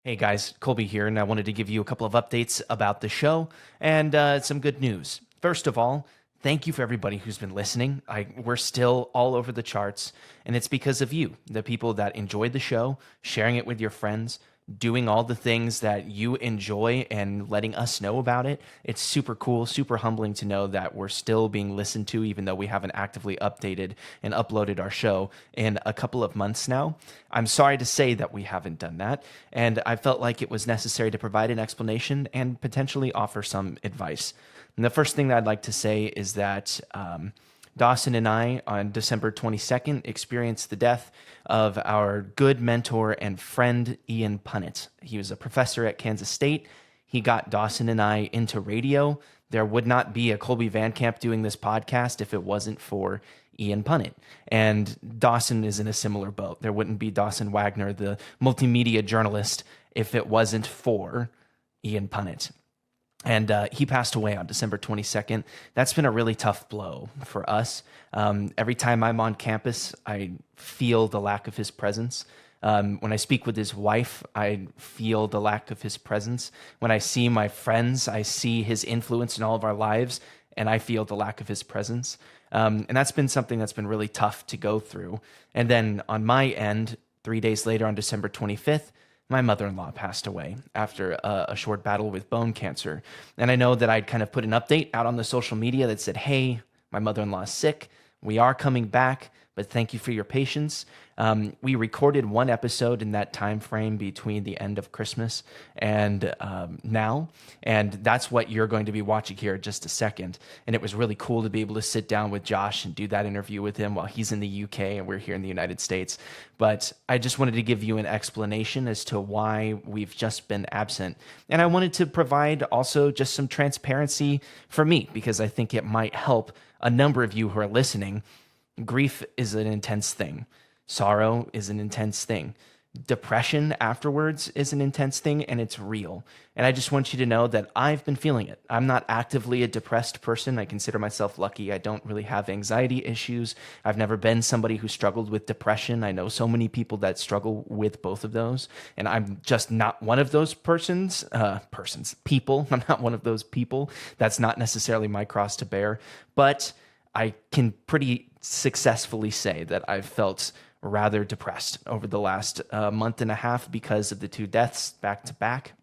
Hey guys, Kolby here, and I wanted to give you a couple of updates about the show and some good news. First of all, thank you for everybody who's been listening. We're still all over the charts, and it's because of you, the people that enjoyed the show, sharing it with your friends, doing all the things that you enjoy and letting us know about it. It's super cool, super humbling to know that we're still being listened to, even though we haven't actively updated and uploaded our show in a couple of months now. I'm sorry to say that we haven't done that, and I felt like it was necessary to provide an explanation and potentially offer some advice. And the first thing that I'd like to say is that Dawson and I, on December 22nd, experienced the death of our good mentor and friend, Ian Punnett. He was a professor at Kansas State. He got Dawson and I into radio. There would not be a Kolby Van Camp doing this podcast if it wasn't for Ian Punnett. And Dawson is in a similar boat. There wouldn't be Dawson Wagner, the multimedia journalist, if it wasn't for Ian Punnett. And he passed away on December 22nd. That's been a really tough blow for us. Every time I'm on campus, I feel the lack of his presence. When I speak with his wife, I feel the lack of his presence. When I see my friends, I see his influence in all of our lives, and I feel the lack of his presence. And that's been something that's been really tough to go through. And then on my end, 3 days later on December 25th, my mother-in-law passed away after a short battle with bone cancer. And I know that I'd kind of put an update out on the social media that said, hey, my mother-in-law is sick. We are coming back, but thank you for your patience. We recorded one episode in that time frame between the end of Christmas and now, and that's what you're going to be watching here in just a second. And it was really cool to be able to sit down with Josh and do that interview with him while he's in the UK and we're here in the United States. But I just wanted to give you an explanation as to why we've just been absent. And I wanted to provide also just some transparency for me, because I think it might help a number of you who are listening. Grief is an intense thing. Sorrow is an intense thing. Depression afterwards is an intense thing, and it's real. And I just want you to know that I've been feeling it. I'm not actively a depressed person. I consider myself lucky. I don't really have anxiety issues. I've never been somebody who struggled with depression. I know so many people that struggle with both of those, and I'm just not one of those people. I'm not one of those people. That's not necessarily my cross to bear, but I can pretty successfully say that I've felt rather depressed over the last month and a half because of the two deaths back to back.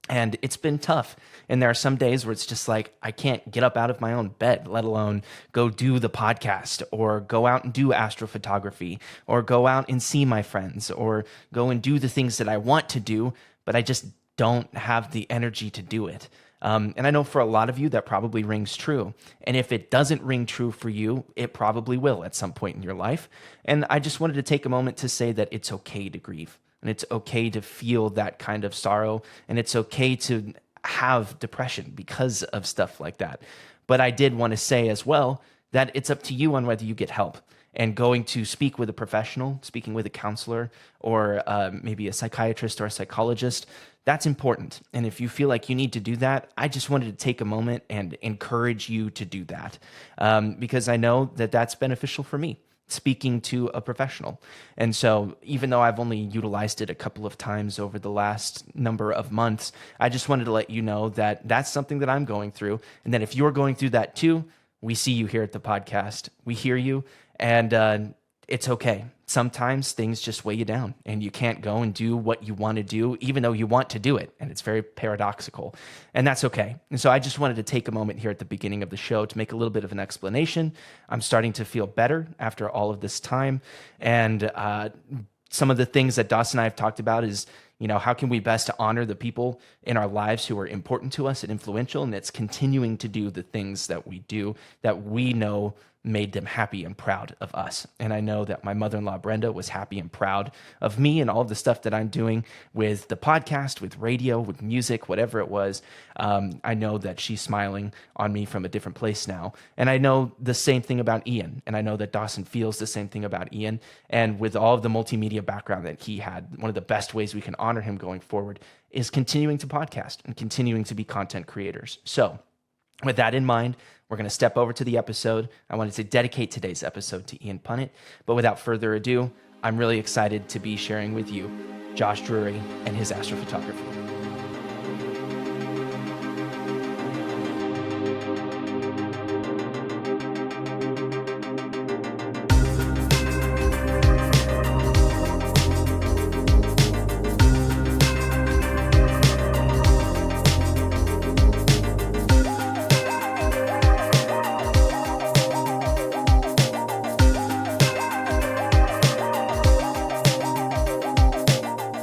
And it's been tough. And there are some days where it's just like, I can't get up out of my own bed, let alone go do the podcast or go out and do astrophotography or go out and see my friends or go and do the things that I want to do, but I just don't have the energy to do it. And I know for a lot of you that probably rings true. And if it doesn't ring true for you, it probably will at some point in your life. And I just wanted to take a moment to say that it's okay to grieve, and it's okay to feel that kind of sorrow, and it's okay to have depression because of stuff like that. But I did want to say as well that it's up to you on whether you get help. And going to speak with a professional, speaking with a counselor, or maybe a psychiatrist or a psychologist, that's important. And if you feel like you need to do that, I just wanted to take a moment and encourage you to do that, because I know that that's beneficial for me, speaking to a professional. And so even though I've only utilized it a couple of times over the last number of months, I just wanted to let you know that that's something that I'm going through, and that if you're going through that too, we see you here at the podcast. We hear you, and it's okay. Sometimes things just weigh you down and you can't go and do what you want to do, even though you want to do it. And it's very paradoxical, and that's okay. And so I just wanted to take a moment here at the beginning of the show to make a little bit of an explanation. I'm starting to feel better after all of this time. And some of the things that Dawson and I have talked about is, how can we best honor the people in our lives who are important to us and influential? And it's continuing to do the things that we do that we know made them happy and proud of us. And I know that my mother-in-law, Brenda, was happy and proud of me and all of the stuff that I'm doing with the podcast, with radio, with music, whatever it was. I know that she's smiling on me from a different place now. And I know the same thing about Ian. And I know that Dawson feels the same thing about Ian. And with all of the multimedia background that he had, one of the best ways we can honor him going forward is continuing to podcast and continuing to be content creators. So with that in mind, we're going to step over to the episode. I wanted to dedicate today's episode to Ian Punnett. But without further ado, I'm really excited to be sharing with you Josh Dury and his astrophotography.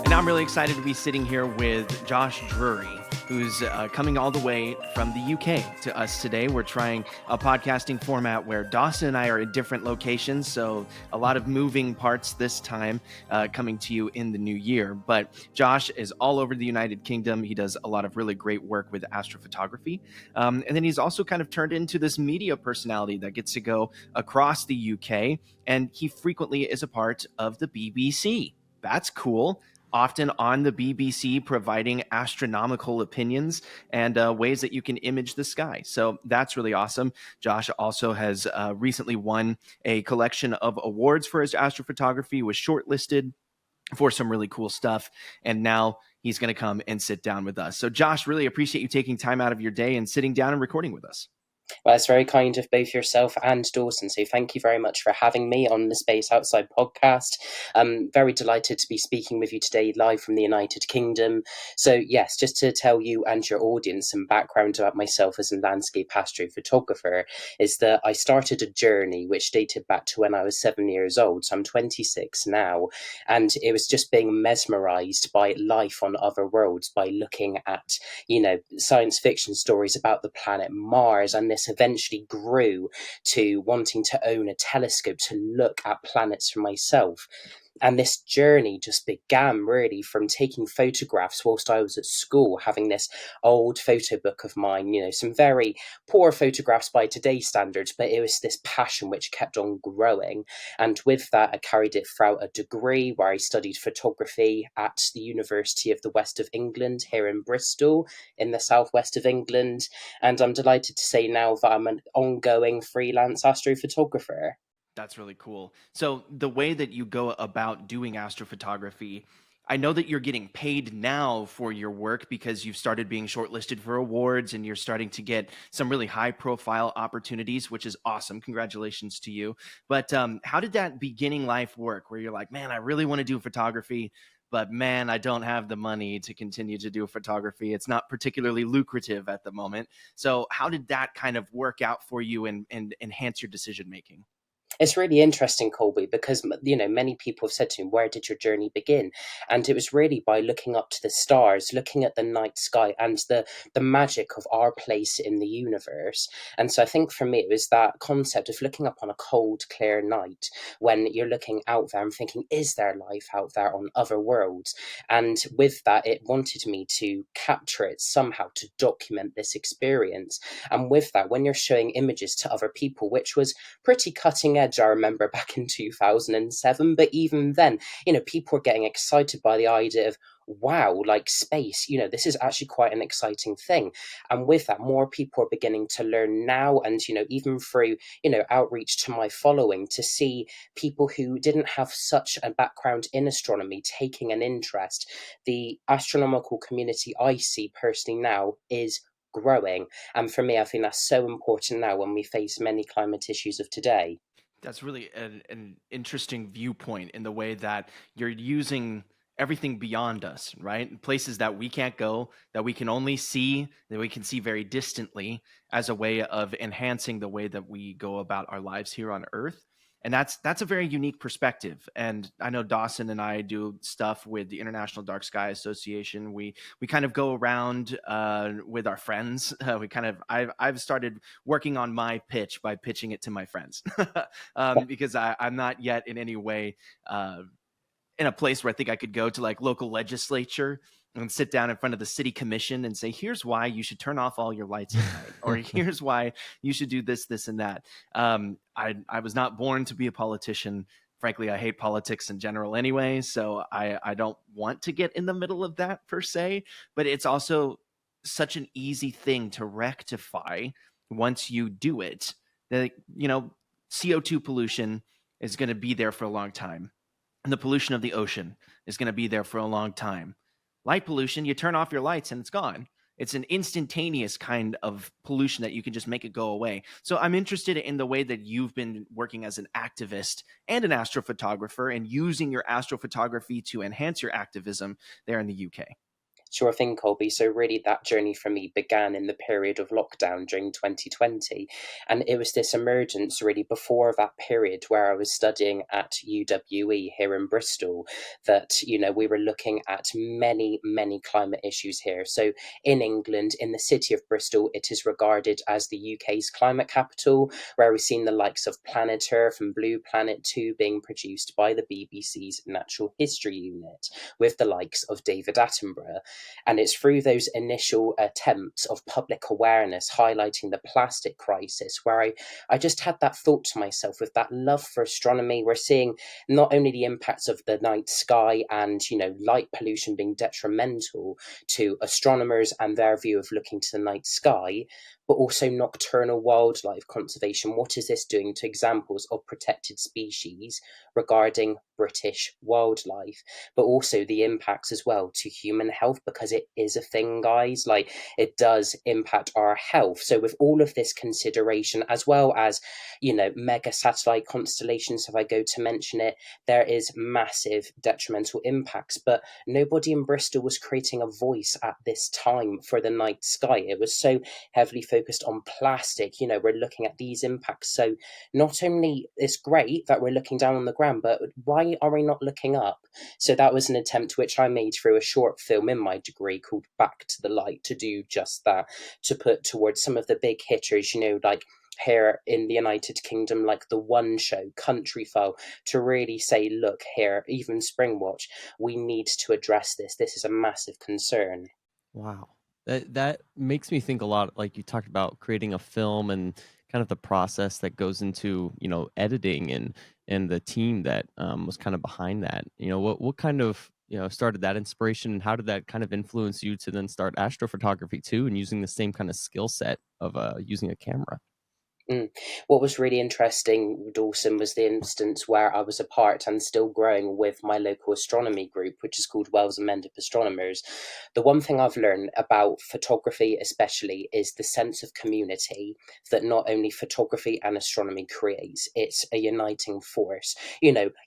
I'm really excited to be sitting here with Josh Dury, who's coming all the way from the UK to us today. We're trying a podcasting format where Dawson and I are in different locations, so a lot of moving parts this time coming to you in the new year. But Josh is all over the United Kingdom. He does a lot of really great work with astrophotography. And then he's also kind of turned into this media personality that gets to go across the UK, and he frequently is a part of the BBC. That's cool. Often on the BBC, providing astronomical opinions and ways that you can image the sky. So that's really awesome. Josh also has recently won a collection of awards for his astrophotography, was shortlisted for some really cool stuff. And now he's going to come and sit down with us. So Josh, really appreciate you taking time out of your day and sitting down and recording with us. Well, it's very kind of both yourself and Dawson. So thank you very much for having me on the Space Outside podcast. I'm very delighted to be speaking with you today live from the United Kingdom. So yes, just to tell you and your audience some background about myself as a landscape astrophotographer is that I started a journey which dated back to when I was 7 years old. So I'm 26 now. And it was just being mesmerized by life on other worlds, by looking at, science fiction stories about the planet Mars. And this eventually grew to wanting to own a telescope to look at planets for myself. And this journey just began really from taking photographs whilst I was at school, having this old photo book of mine, some very poor photographs by today's standards, but it was this passion which kept on growing. And with that, I carried it throughout a degree where I studied photography at the University of the West of England here in Bristol, in the southwest of England. And I'm delighted to say now that I'm an ongoing freelance astrophotographer. That's really cool. So the way that you go about doing astrophotography, I know that you're getting paid now for your work because you've started being shortlisted for awards and you're starting to get some really high profile opportunities, which is awesome. Congratulations to you. But how did that beginning life work where you're like, man, I really want to do photography, but man, I don't have the money to continue to do photography. It's not particularly lucrative at the moment. So how did that kind of work out for you and enhance your decision making? It's really interesting, Kolby, because many people have said to me, "Where did your journey begin?" And it was really by looking up to the stars, looking at the night sky, and the magic of our place in the universe. And so I think for me, it was that concept of looking up on a cold, clear night when you're looking out there and thinking, "Is there life out there on other worlds?" And with that, it wanted me to capture it somehow to document this experience. And with that, when you're showing images to other people, which was pretty cutting edge, I remember back in 2007. But even then, people were getting excited by the idea of, wow, like space, this is actually quite an exciting thing. And with that, more people are beginning to learn now. And, even through, outreach to my following, to see people who didn't have such a background in astronomy taking an interest. The astronomical community I see personally now is growing. And for me, I think that's so important now when we face many climate issues of today. That's really an interesting viewpoint in the way that you're using everything beyond us, right? Places that we can't go, that we can only see, that we can see very distantly as a way of enhancing the way that we go about our lives here on Earth. And that's a very unique perspective. And I know Dawson and I do stuff with the International Dark Sky Association. We kind of go around with our friends. I've started working on my pitch by pitching it to my friends because I'm not yet in any way in a place where I think I could go to like local legislature and sit down in front of the city commission and say, here's why you should turn off all your lights at night, or here's why you should do this, this, and that. I was not born to be a politician. Frankly, I hate politics in general anyway, so I don't want to get in the middle of that per se, but it's also such an easy thing to rectify once you do it. That, CO2 pollution is going to be there for a long time. and the pollution of the ocean is going to be there for a long time. Light pollution, you turn off your lights and it's gone. It's an instantaneous kind of pollution that you can just make it go away. So I'm interested in the way that you've been working as an activist and an astrophotographer and using your astrophotography to enhance your activism there in the UK. Sure thing, Kolby. So really that journey for me began in the period of lockdown during 2020. And it was this emergence really before that period where I was studying at UWE here in Bristol that, we were looking at many, many climate issues here. So in England, in the city of Bristol, it is regarded as the UK's climate capital, where we've seen the likes of Planet Earth and Blue Planet 2 being produced by the BBC's Natural History Unit with the likes of David Attenborough. And it's through those initial attempts of public awareness highlighting the plastic crisis where I just had that thought to myself with that love for astronomy. We're seeing not only the impacts of the night sky and, light pollution being detrimental to astronomers and their view of looking to the night sky, but also nocturnal wildlife conservation. What is this doing to examples of protected species regarding British wildlife, but also the impacts as well to human health, because it is a thing, guys. Like, it does impact our health. So with all of this consideration, as well as, mega satellite constellations, if I go to mention it, there is massive detrimental impacts. But nobody in Bristol was creating a voice at this time for the night sky. It was so heavily focused on plastic. We're looking at these impacts. So not only it's great that we're looking down on the ground, but why are we not looking up? So that was an attempt which I made through a short film in my degree called Back to the Light, to do just that, to put towards some of the big hitters, like here in the United Kingdom, like the One Show, Countryfile, to really say, look here, even Springwatch, we need to address this. This is a massive concern. Wow. That makes me think a lot, like you talked about creating a film and kind of the process that goes into, editing and the team that was kind of behind that. What kind of, started that inspiration, and how did that kind of influence you to then start astrophotography too, and using the same kind of skill set of using a camera? What was really interesting, Dawson, was the instance where I was a part and still growing with my local astronomy group, which is called Wells and Mendip Astronomers. The one thing I've learned about photography, especially, is the sense of community that not only photography and astronomy creates, it's a uniting force.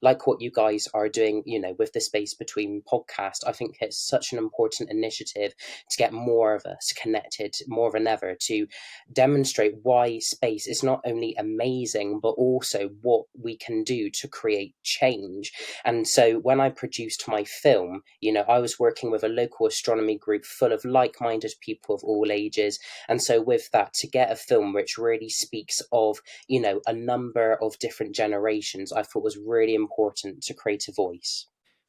Like what you guys are doing, with the Space Between podcast, I think it's such an important initiative to get more of us connected more than ever, to demonstrate why space is not only amazing, but also what we can do to create change. And so when I produced my film, I was working with a local astronomy group full of like-minded people of all ages. And so with that, to get a film which really speaks of, a number of different generations, I thought was really important to create a voice.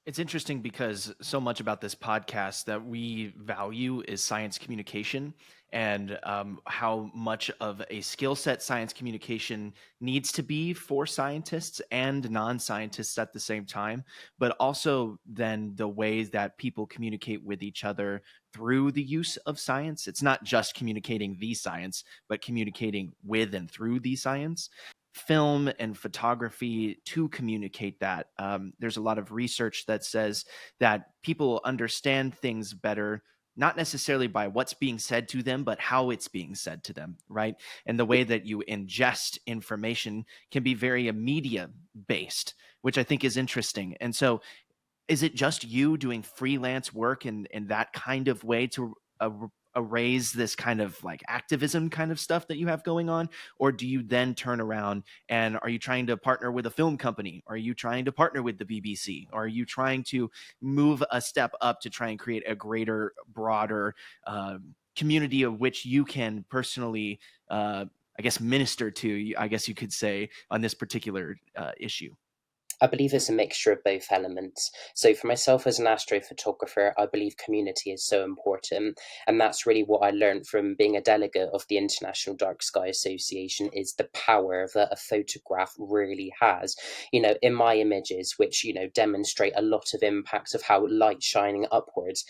It's interesting because so much about this podcast that we value is science communication, and how much of a skill set science communication needs to be for scientists and non-scientists at the same time, but also then the ways that people communicate with each other through the use of science. It's not just communicating the science, but communicating with and through the science. Film and photography to communicate that. There's a lot of research that says that people understand things better, not necessarily by what's being said to them, but how it's being said to them, right? And the way that you ingest information can be very media based, which I think is interesting. And so, is it just you doing freelance work in that kind of way to erase this kind of like activism kind of stuff that you have going on? Or do you then turn around and are you trying to partner with a film company? Are you trying to partner with the BBC? Or are you trying to move a step up to try and create a greater, broader community of which you can personally, I guess, minister to, I guess you could say, on this particular issue? I believe it's a mixture of both elements. So for myself as an astrophotographer, I believe community is so important. And that's really what I learned from being a delegate of the International Dark Sky Association, is the power that a photograph really has. In my images, which, demonstrate a lot of impacts of how light shining upwards,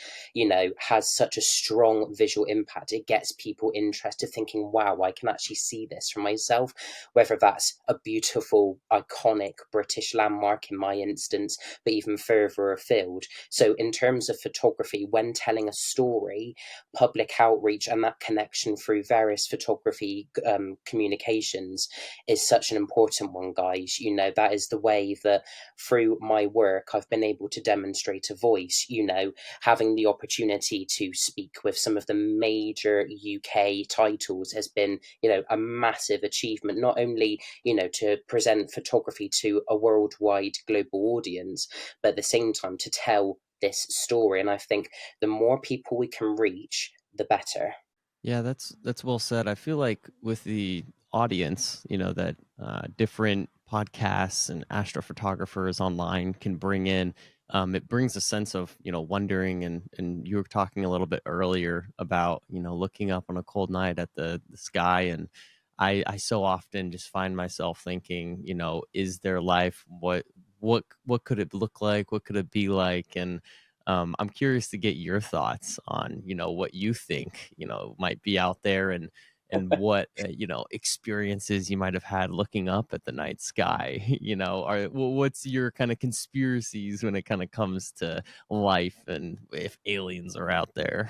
has such a strong visual impact. It gets people interested, thinking, wow, I can actually see this for myself, whether that's a beautiful, iconic British landmark mark in my instance, but even further afield. So in terms of photography, when telling a story, public outreach and that connection through various photography communications is such an important one, guys. You know, that is the way that through my work I've been able to demonstrate a voice, you know, having the opportunity to speak with some of the major UK titles has been, you know, a massive achievement, not only, you know, to present photography to a worldwide global audience, but at the same time to tell this story. And I think the more people we can reach, the better. Yeah, that's well said. I feel like with the audience, you know, that different podcasts and astrophotographers online can bring in, it brings a sense of, you know, wondering, and you were talking a little bit earlier about, you know, looking up on a cold night at the sky, and I so often just find myself thinking, you know, is there life? What could it look like? What could it be like? And I'm curious to get your thoughts on, you know, what you think, you know, might be out there, and what you know, experiences you might have had looking up at the night sky. You know, what's your kind of conspiracies when it kind of comes to life and if aliens are out there?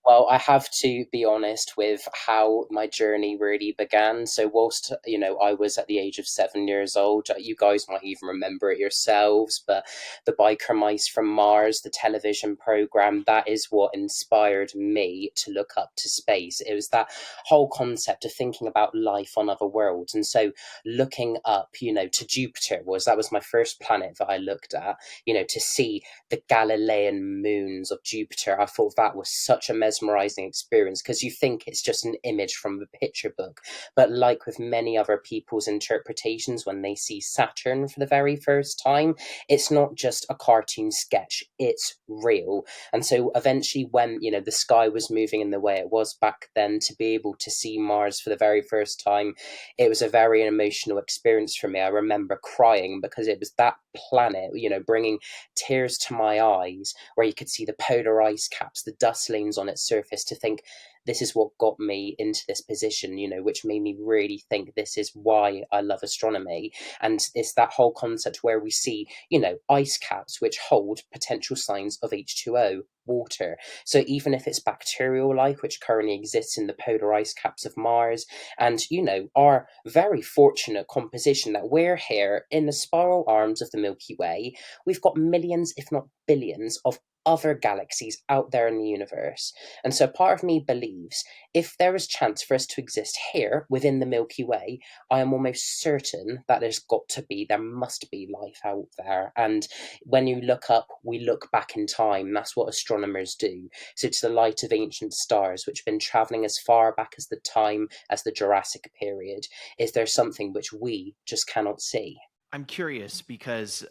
Well, I have to be honest with how my journey really began. So, whilst, you know, I was at the age of 7 years old, you guys might even remember it yourselves, but the Biker Mice from Mars, the television program, that is what inspired me to look up to space. It was that whole concept of thinking about life on other worlds. And so, looking up, you know, to Jupiter that was my first planet that I looked at, you know, to see the Galilean moons of Jupiter. I thought that was such a mesmerizing experience because you think it's just an image from the picture book. But like with many other people's interpretations, when they see Saturn for the very first time, it's not just a cartoon sketch, it's real. And so eventually, when, you know, the sky was moving in the way it was back then, to be able to see Mars for the very first time, it was a very emotional experience for me. I remember crying because it was that planet, you know, bringing tears to my eyes, where you could see the polar ice caps, the dust lanes on its surface, to think this is what got me into this position, you know, which made me really think this is why I love astronomy. And it's that whole concept where we see, you know, ice caps which hold potential signs of H2O, water. So even if it's bacterial life, which currently exists in the polar ice caps of Mars, and, you know, our very fortunate composition that we're here in the spiral arms of the Milky Way, we've got millions, if not billions, of other galaxies out there in the universe. And so part of me believes if there is chance for us to exist here within the Milky Way, I am almost certain that there must be life out there. And when you look up, we look back in time. That's what astronomers do. So to the light of ancient stars, which have been traveling as far back as the time as the Jurassic period, is there something which we just cannot see? I'm curious because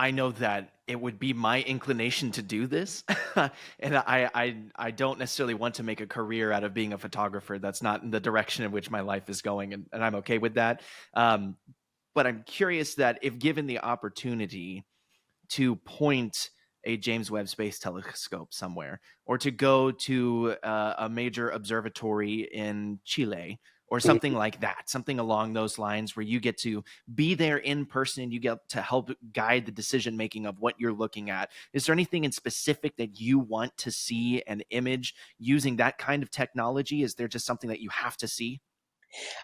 I know that it would be my inclination to do this, and I don't necessarily want to make a career out of being a photographer. That's not in the direction in which my life is going, and I'm okay with that. But I'm curious that if given the opportunity to point a James Webb Space Telescope somewhere, or to go to a major observatory in Chile, or something like that, something along those lines, where you get to be there in person and you get to help guide the decision making of what you're looking at. Is there anything in specific that you want to see an image using that kind of technology? Is there just something that you have to see?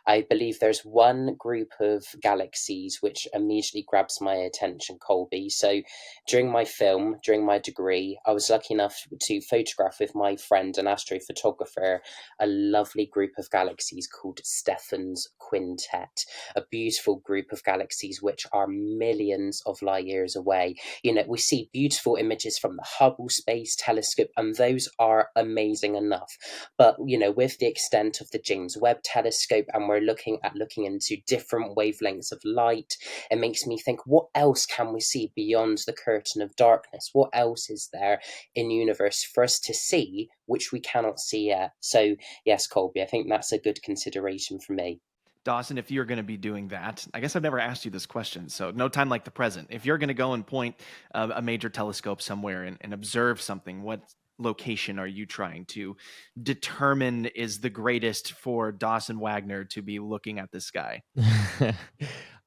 I believe there's one group of galaxies which immediately grabs my attention, Kolby. So during my degree, I was lucky enough to photograph with my friend, an astrophotographer, a lovely group of galaxies called Stephan's Quintet, a beautiful group of galaxies which are millions of light years away. You know, we see beautiful images from the Hubble Space Telescope, and those are amazing enough. But, you know, with the extent of the James Webb Telescope, and we're looking into different wavelengths of light, it makes me think, what else can we see beyond the curtain of darkness? What else is there in the universe for us to see which we cannot see yet? So yes, Kolby, I think that's a good consideration for me. Dawson, if you're going to be doing that, I guess I've never asked you this question, so no time like the present. If you're going to go and point a major telescope somewhere and observe something, what location are you trying to determine is the greatest for Dawson Wagner to be looking at the sky?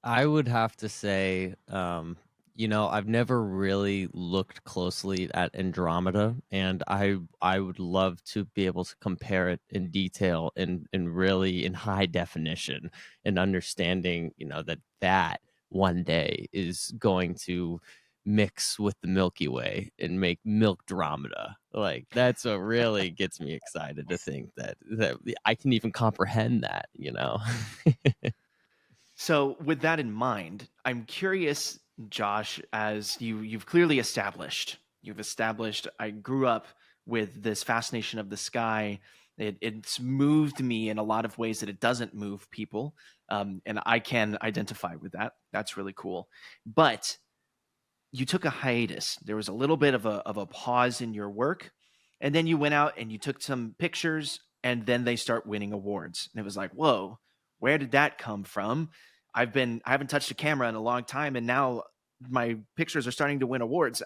I would have to say, I've never really looked closely at Andromeda, and I would love to be able to compare it in detail and really in high definition, and understanding, that one day is going to mix with the Milky Way and make Milkdromeda. Like, that's what really gets me excited, to think that I can even comprehend that. So, with that in mind, I'm curious, Josh, as you've clearly established, I grew up with this fascination of the sky. It's moved me in a lot of ways that it doesn't move people, and I can identify with that. That's really cool. But you took a hiatus. There was a little bit of a pause in your work, and then you went out and you took some pictures, and then they start winning awards. And it was like, whoa, where did that come from? I haven't touched a camera in a long time, and now my pictures are starting to win awards.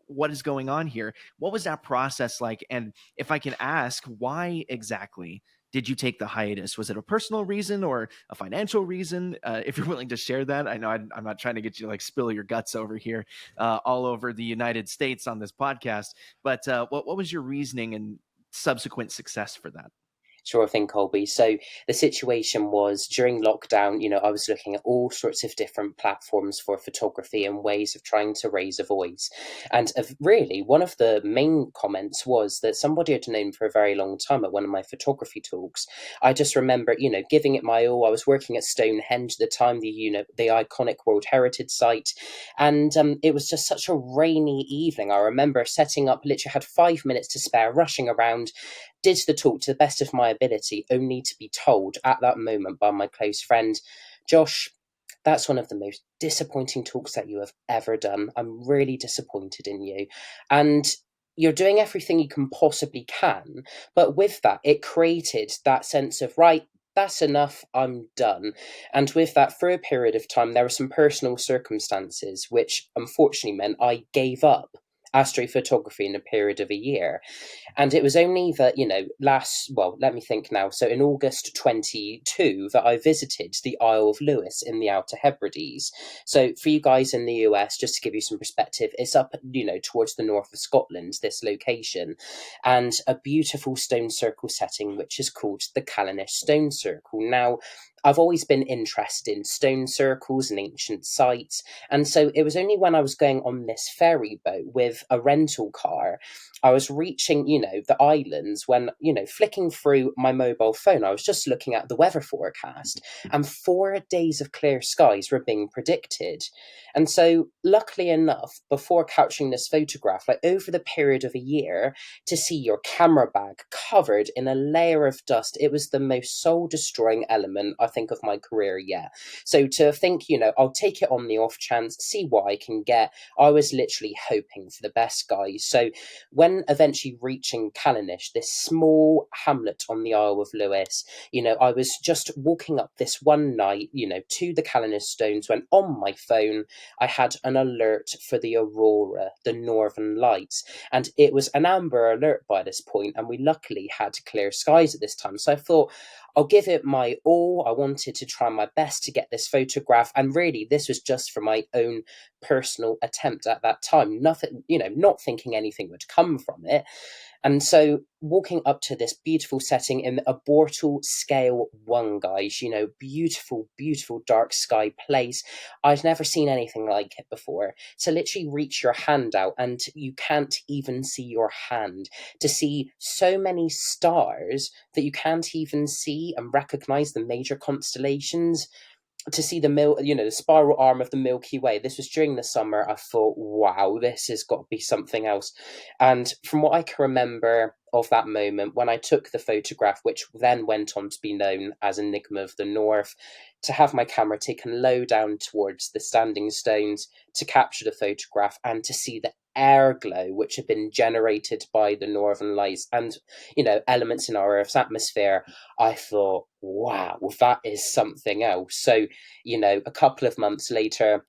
What is going on here? What was that process like? And if I can ask, why exactly did you take the hiatus? Was it a personal reason or a financial reason? If you're willing to share that, I know I'm not trying to get you to like spill your guts over here all over the United States on this podcast, but what was your reasoning and subsequent success for that? Sure thing, Kolby. So the situation was during lockdown, I was looking at all sorts of different platforms for photography and ways of trying to raise a voice. And really, one of the main comments was that somebody I'd known for a very long time at one of my photography talks. I just remember, giving it my all. I was working at Stonehenge at the time, the iconic World Heritage Site. And it was just such a rainy evening. I remember setting up, literally had 5 minutes to spare, rushing around, did the talk to the best of my ability, only to be told at that moment by my close friend, Josh, that's one of the most disappointing talks that you have ever done. I'm really disappointed in you. And you're doing everything you can possibly can. But with that, it created that sense of, right, that's enough, I'm done. And with that, for a period of time, there were some personal circumstances which unfortunately meant I gave up astrophotography in a period of a year. And it was only that, let me think now. So in August 22, that I visited the Isle of Lewis in the Outer Hebrides. So for you guys in the US, just to give you some perspective, it's up, towards the north of Scotland, this location, and a beautiful stone circle setting, which is called the Callanish Stone Circle. Now, I've always been interested in stone circles and ancient sites. And so it was only when I was going on this ferry boat with a rental car, I was reaching, the islands when, flicking through my mobile phone, I was just looking at the weather forecast, and 4 days of clear skies were being predicted. And so, luckily enough, before capturing this photograph, like over the period of a year, to see your camera bag covered in a layer of dust, it was the most soul destroying element, I think, of my career yet. So to think, I'll take it on the off chance, see what I can get, I was literally hoping for the best, guys. So when eventually reaching Callanish, this small hamlet on the Isle of Lewis, I was just walking up this one night, to the Callanish Stones, when on my phone I had an alert for the aurora, the northern lights. And it was an amber alert by this point, and we luckily had clear skies at this time. So I thought, I'll give it my all. I wanted to try my best to get this photograph. And really, this was just for my own personal attempt at that time. Nothing, not thinking anything would come from it. And so walking up to this beautiful setting in a Bortle Scale 1, guys, beautiful, beautiful dark sky place. I've never seen anything like it before. To literally reach your hand out and you can't even see your hand. To see so many stars that you can't even see and recognize the major constellations, to see the spiral arm of the Milky Way. This was during the summer. I thought, wow, this has got to be something else. And from what I can remember of that moment, when I took the photograph, which then went on to be known as Enigma of the North, to have my camera taken low down towards the standing stones to capture the photograph and to see the air glow which had been generated by the northern lights and elements in our Earth's atmosphere, I thought, wow, that is something else. So a couple of months later,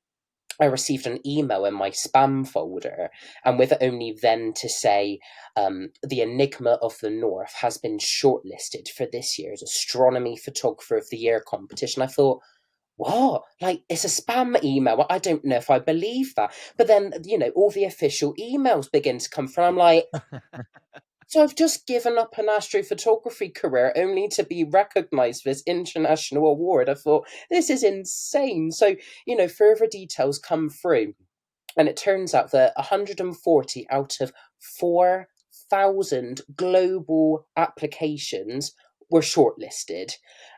I received an email in my spam folder, and with only then to say, the Enigma of the North has been shortlisted for this year's Astronomy Photographer of the Year competition. I thought, what? Like, it's a spam email. I don't know if I believe that. But then, all the official emails begin to come through. I'm like, so I've just given up an astrophotography career only to be recognised for this international award. I thought, this is insane. So, further details come through. And it turns out that 140 out of 4,000 global applications were shortlisted.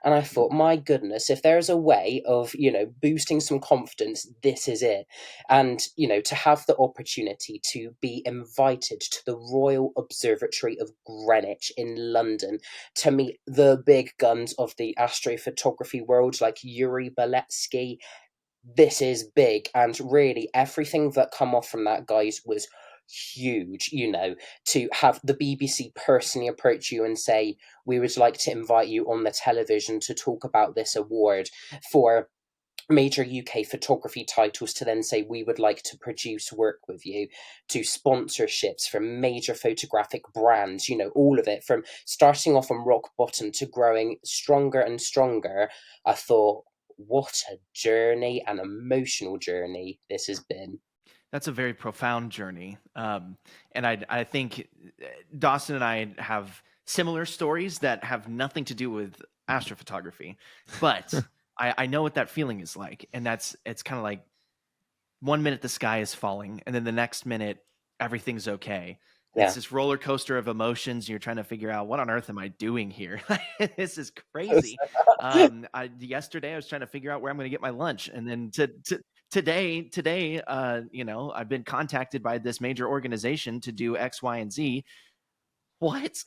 And I thought, my goodness, if there's a way of, boosting some confidence, this is it. And, to have the opportunity to be invited to the Royal Observatory of Greenwich in London to meet the big guns of the astrophotography world, like Dury, this is big. And really everything that come off from that, guys, was huge. To have the BBC personally approach you and say, we would like to invite you on the television to talk about this award, for major UK photography titles to then say, we would like to produce work with you, to sponsorships from major photographic brands, all of it, from starting off on rock bottom to growing stronger and stronger. I thought, what a journey, an emotional journey this has been. That's a very profound journey. And I think Dawson and I have similar stories that have nothing to do with astrophotography, but I know what that feeling is like. And it's kind of like 1 minute the sky is falling, and then the next minute everything's okay. Yeah. It's this roller coaster of emotions. You're trying to figure out, what on earth am I doing here? This is crazy. Yesterday I was trying to figure out where I'm going to get my lunch. And then today, I've been contacted by this major organization to do X, Y, and Z. What?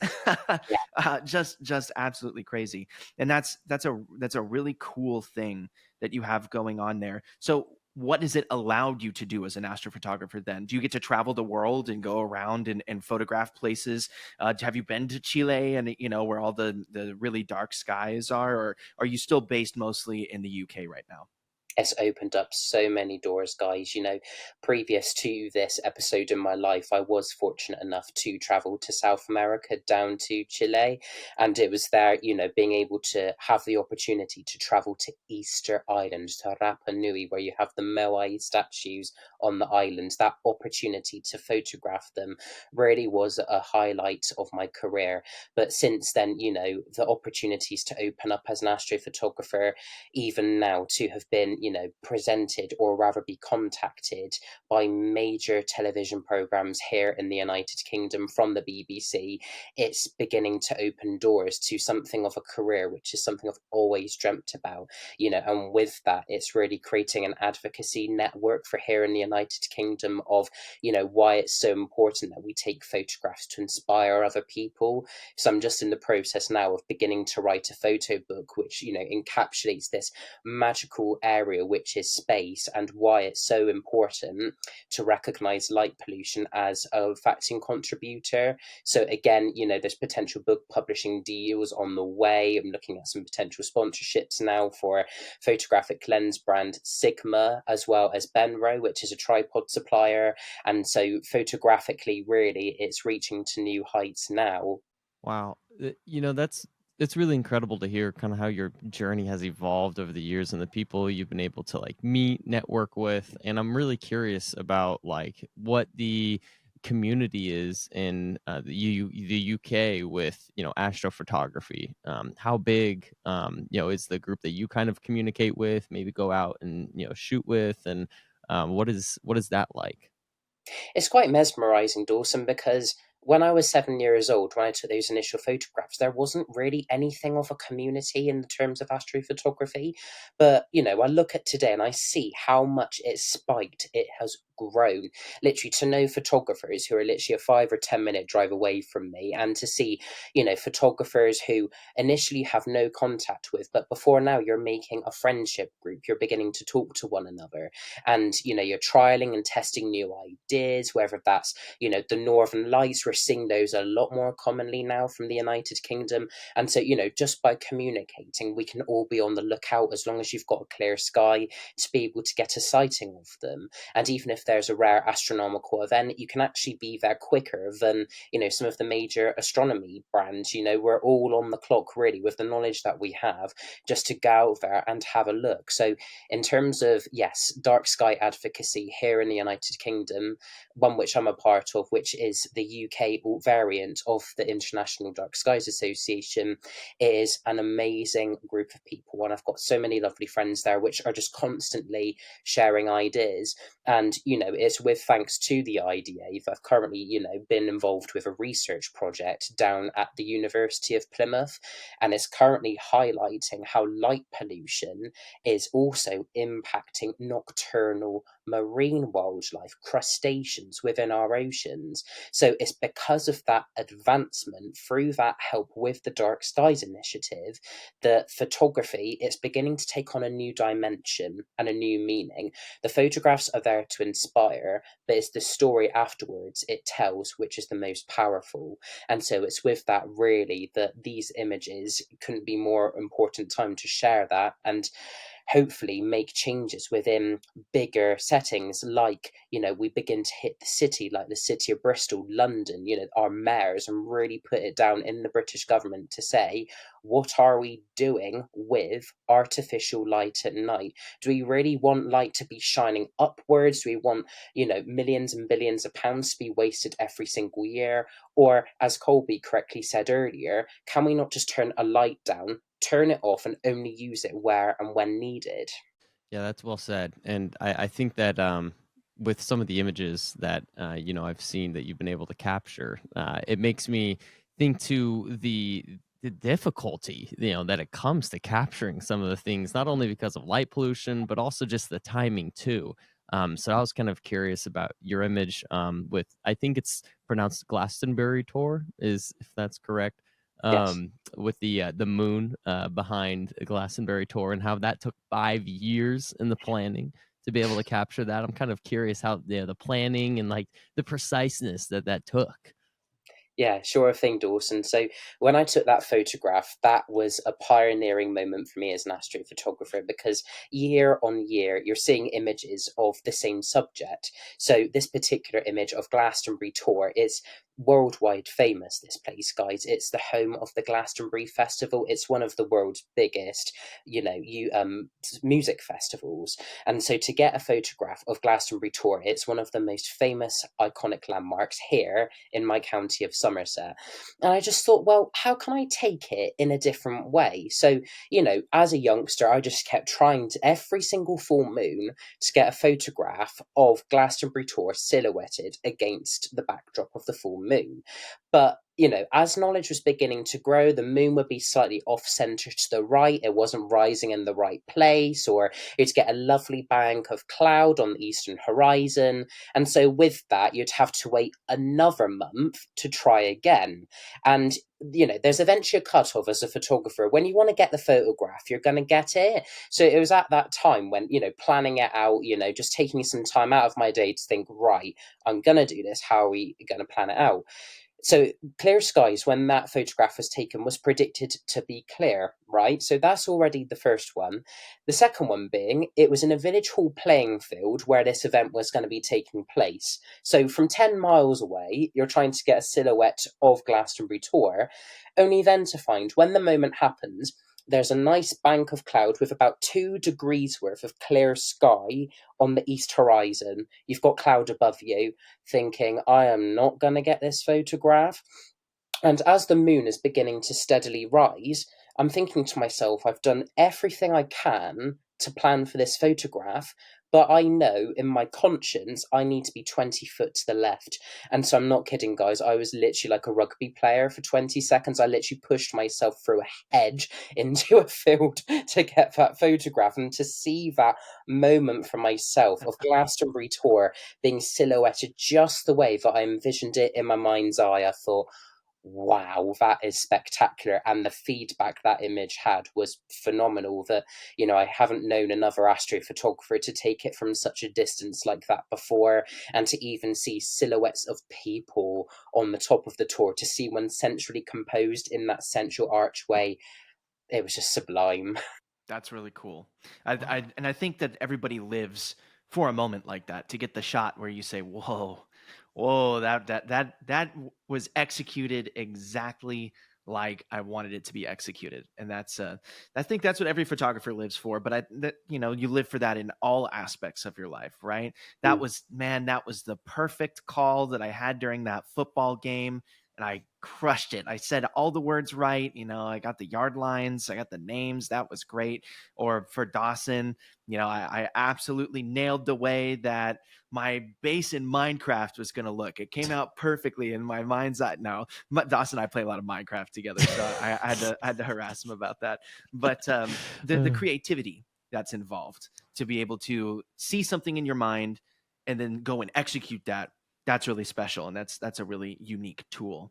Just absolutely crazy. And that's a really cool thing that you have going on there. So what has it allowed you to do as an astrophotographer then? Do you get to travel the world and go around and photograph places? Have you been to Chile and, where all the really dark skies are, or are you still based mostly in the UK right now? It's opened up so many doors, guys. Previous to this episode in my life, I was fortunate enough to travel to South America, down to Chile. And it was there, being able to have the opportunity to travel to Easter Island, to Rapa Nui, where you have the Moai statues on the island. That opportunity to photograph them really was a highlight of my career. But since then, the opportunities to open up as an astrophotographer, even now, to have been, presented, or rather be contacted by major television programs here in the United Kingdom from the BBC, it's beginning to open doors to something of a career, which is something I've always dreamt about, and with that, it's really creating an advocacy network for here in the United Kingdom of, why it's so important that we take photographs to inspire other people. So I'm just in the process now of beginning to write a photo book, which, encapsulates this magical area, which is space, and why it's so important to recognize light pollution as a vaccine contributor. So again, there's potential book publishing deals on the way. I'm looking at some potential sponsorships now for photographic lens brand Sigma, as well as Benro, which is a tripod supplier. And so photographically, really, it's reaching to new heights now. Wow. It's really incredible to hear kind of how your journey has evolved over the years and the people you've been able to like meet, network with. And I'm really curious about like what the community is in the UK with, astrophotography. How big, is the group that you kind of communicate with, maybe go out and, shoot with, and what is that like? It's quite mesmerizing, Dawson, because when I was 7 years old, when I took those initial photographs, there wasn't really anything of a community in terms of astrophotography. But, I look at today and I see how much it's spiked. It has grown, literally, to know photographers who are literally a 5 or 10 minute drive away from me, and to see, photographers who initially have no contact with, but before now you're making a friendship group, you're beginning to talk to one another, and, you're trialing and testing new ideas, whether that's, the Northern Lights, we're seeing those a lot more commonly now from the United Kingdom. And so, just by communicating, we can all be on the lookout, as long as you've got a clear sky, to be able to get a sighting of them. And even if there's a rare astronomical event, you can actually be there quicker than, some of the major astronomy brands. We're all on the clock, really, with the knowledge that we have, just to go out there and have a look. So in terms of, yes, dark sky advocacy here in the United Kingdom, one which I'm a part of, which is the UK variant of the International Dark Skies Association, is an amazing group of people. And I've got so many lovely friends there, which are just constantly sharing ideas. And, it's with thanks to the IDA that I've currently, been involved with a research project down at the University of Plymouth. And it's currently highlighting how light pollution is also impacting nocturnal marine wildlife, crustaceans within our oceans. So it's because of that advancement, through that help with the Dark Skies Initiative, that photography is beginning to take on a new dimension and a new meaning. The photographs are there to inspire, but it's the story afterwards it tells which is the most powerful. And so it's with that, really, that these images couldn't be more important time to share that and hopefully make changes within bigger settings, like, we begin to hit the city, like the city of Bristol, London, our mayors, and really put it down in the British government to say, what are we doing with artificial light at night? Do we really want light to be shining upwards? Do we want, millions and billions of pounds to be wasted every single year? Or, as Kolby correctly said earlier, can we not just turn a light down, turn it off, and only use it where and when needed? Yeah, that's well said. And I think that with some of the images that I've seen that you've been able to capture, it makes me think to the difficulty that it comes to capturing some of the things, not only because of light pollution, but also just the timing too. So I was kind of curious about your image with, I think it's pronounced Glastonbury tour, is if that's correct. Yes. With the moon behind Glastonbury tour, and how that took 5 years in the planning to be able to capture that. I'm kind of curious how the planning and like the preciseness that took. Yeah, sure thing, Dawson. So when I took that photograph, that was a pioneering moment for me as an astrophotographer, because year on year, you're seeing images of the same subject. So this particular image of Glastonbury Tor is worldwide famous, this place, guys. It's the home of the Glastonbury Festival. It's one of the world's biggest, music festivals. And so to get a photograph of Glastonbury Tor, it's one of the most famous, iconic landmarks here in my county of Somerset. And I just thought, well, how can I take it in a different way? So, as a youngster, I just kept trying to, every single full moon, to get a photograph of Glastonbury Tor silhouetted against the backdrop of the full moon. But as knowledge was beginning to grow, the moon would be slightly off center to the right. It wasn't rising in the right place, or you'd get a lovely bank of cloud on the eastern horizon. And so with that, you'd have to wait another month to try again. And there's eventually a cutoff as a photographer. When you want to get the photograph, you're going to get it. So it was at that time when, planning it out, just taking some time out of my day to think, right, I'm going to do this. How are we going to plan it out? So clear skies, when that photograph was taken, was predicted to be clear, right? So that's already the first one. The second one being, it was in a village hall playing field where this event was going to be taking place. So from 10 miles away, you're trying to get a silhouette of Glastonbury Tor, only then to find, when the moment happens, there's a nice bank of cloud with about 2 degrees worth of clear sky on the east horizon. You've got cloud above you, thinking, I am not going to get this photograph. And as the moon is beginning to steadily rise, I'm thinking to myself, I've done everything I can to plan for this photograph, but I know in my conscience I need to be 20 foot to the left. And so I'm not kidding, guys. I was literally like a rugby player for 20 seconds. I literally pushed myself through a hedge into a field to get that photograph, and to see that moment for myself of Glastonbury Tor being silhouetted just the way that I envisioned it in my mind's eye. I thought, wow, that is spectacular. And the feedback that image had was phenomenal. That, I haven't known another astrophotographer to take it from such a distance like that before, and to even see silhouettes of people on the top of the tour, to see one centrally composed in that central archway. It was just sublime. That's really cool. And I think that everybody lives for a moment like that, to get the shot where you say, "Whoa, whoa, that was executed exactly like I wanted it to be executed." And I think that's what every photographer lives for. But you live for that in all aspects of your life, right? That was the perfect call that I had during that football game, and I crushed it. I said all the words right. I got the yard lines, I got the names. That was great. Or for Dawson, I absolutely nailed the way that my base in Minecraft was going to look. It came out perfectly in my mind's eye. Now, Dawson and I play a lot of Minecraft together, so I had to harass him about that. But the creativity that's involved, to be able to see something in your mind and then go and execute that, that's really special, and that's a really unique tool.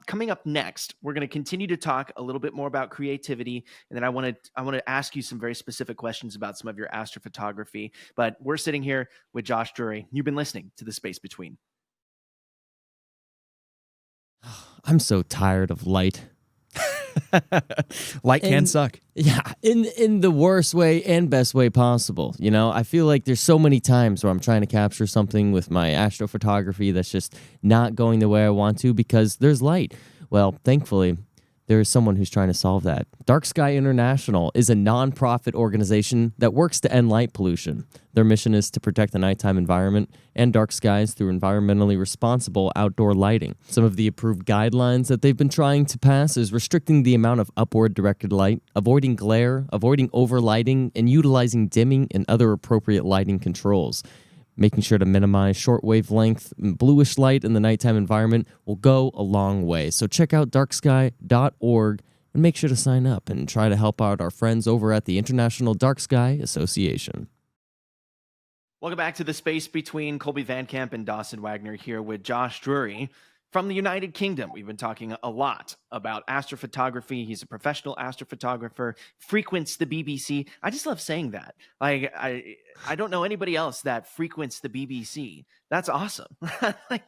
Coming up next, we're going to continue to talk a little bit more about creativity, and then I want to ask you some very specific questions about some of your astrophotography. But we're sitting here with Josh Dury. You've been listening to The Space Between. I'm so tired of light. Light can suck. Yeah, in the worst way and best way possible. I feel like there's so many times where I'm trying to capture something with my astrophotography that's just not going the way I want to because there's light. Well, thankfully, there is someone who's trying to solve that. Dark Sky International is a non-profit organization that works to end light pollution. Their mission is to protect the nighttime environment and dark skies through environmentally responsible outdoor lighting. Some of the approved guidelines that they've been trying to pass is restricting the amount of upward-directed light, avoiding glare, avoiding overlighting, and utilizing dimming and other appropriate lighting controls. Making sure to minimize short wavelength and bluish light in the nighttime environment will go a long way. So check out darksky.org and make sure to sign up and try to help out our friends over at the International Dark Sky Association. Welcome back to The Space Between. Kolby Van Camp and Dawson Wagner here with Josh Dury from the United Kingdom. We've been talking a lot about astrophotography. He's a professional astrophotographer, frequents the BBC. I just love saying that. Like, I don't know anybody else that frequents the BBC. That's awesome.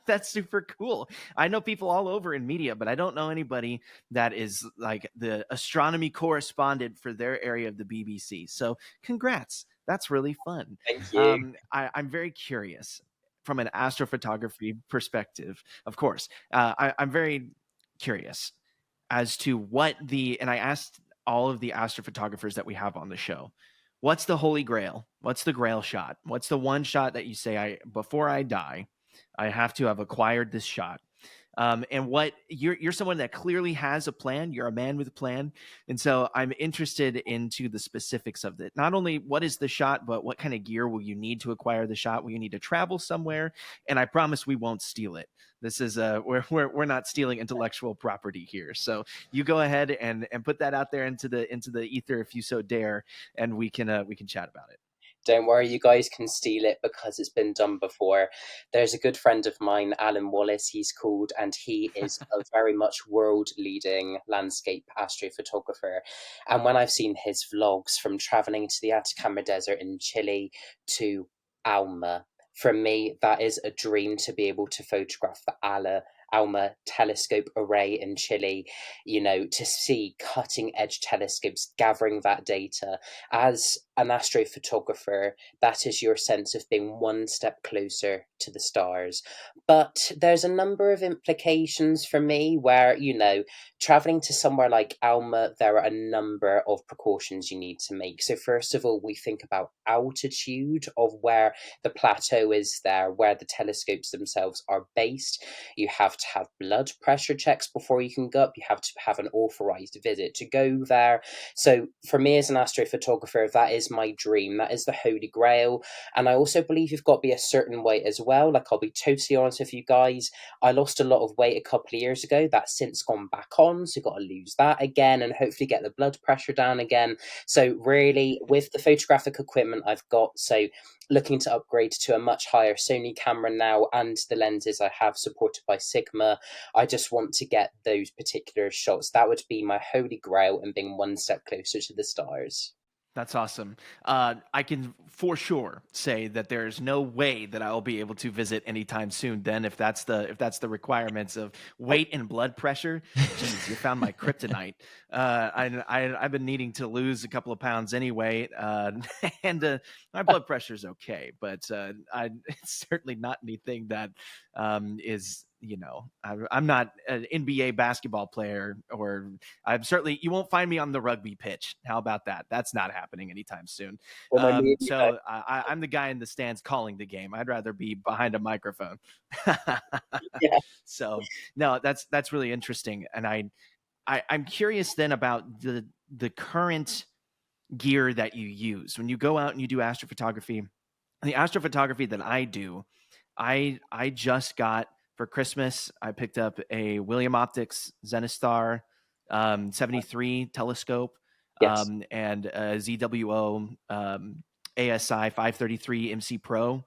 That's super cool. I know people all over in media, but I don't know anybody that is like the astronomy correspondent for their area of the BBC. So congrats. That's really fun. Thank you. I'm very curious from an astrophotography perspective, of course. I'm very curious as to and I asked all of the astrophotographers that we have on the show, what's the holy grail? What's the grail shot? What's the one shot that you say, before I die, I have to have acquired this shot? And what you're someone that clearly has a plan. You're a man with a plan. And so I'm interested into the specifics of it. Not only what is the shot, but what kind of gear will you need to acquire the shot? Will you need to travel somewhere? And I promise we won't steal it. This is we're not stealing intellectual property here. So you go ahead and put that out there into the ether if you so dare, and we can chat about it. Don't worry, you guys can steal it because it's been done before. There's a good friend of mine, Alan Wallace, he's called, and he is a very much world-leading landscape astrophotographer. And when I've seen his vlogs from traveling to the Atacama Desert in Chile to Alma, for me, that is a dream to be able to photograph the Alma telescope array in Chile, to see cutting edge telescopes gathering that data. As an astrophotographer, that is your sense of being one step closer to the stars. But there's a number of implications for me where, traveling to somewhere like Alma, there are a number of precautions you need to make. So first of all, we think about altitude of where the plateau is there, where the telescopes themselves are based. You have to have blood pressure checks before you can go up. You have to have an authorized visit to go there. So for me as an astrophotographer, that is is my dream. That is the holy grail. And I also believe you've got to be a certain weight as well. Like, I'll be totally honest with you guys, I lost a lot of weight a couple of years ago. That's since gone back on, so got to lose that again and hopefully get the blood pressure down again. So really, with the photographic equipment I've got, so looking to upgrade to a much higher Sony camera now, and the lenses I have supported by Sigma, I just want to get those particular shots. That would be my holy grail and being one step closer to the stars. That's awesome. I can for sure say that there's no way that I will be able to visit anytime soon. Then, if that's the requirements of weight and blood pressure, geez, you found my kryptonite. I've been needing to lose a couple of pounds anyway, and my blood pressure is okay, but it's certainly not anything that is. I'm not an NBA basketball player, or you won't find me on the rugby pitch. How about that? That's not happening anytime soon. So I'm the guy in the stands calling the game. I'd rather be behind a microphone. Yeah. So no, that's really interesting. And I'm curious then about the current gear that you use when you go out and you do astrophotography. The astrophotography that I do, I just got for Christmas, I picked up a William Optics Zenistar 73 telescope, Yes. and a ZWO ASI 533 MC Pro.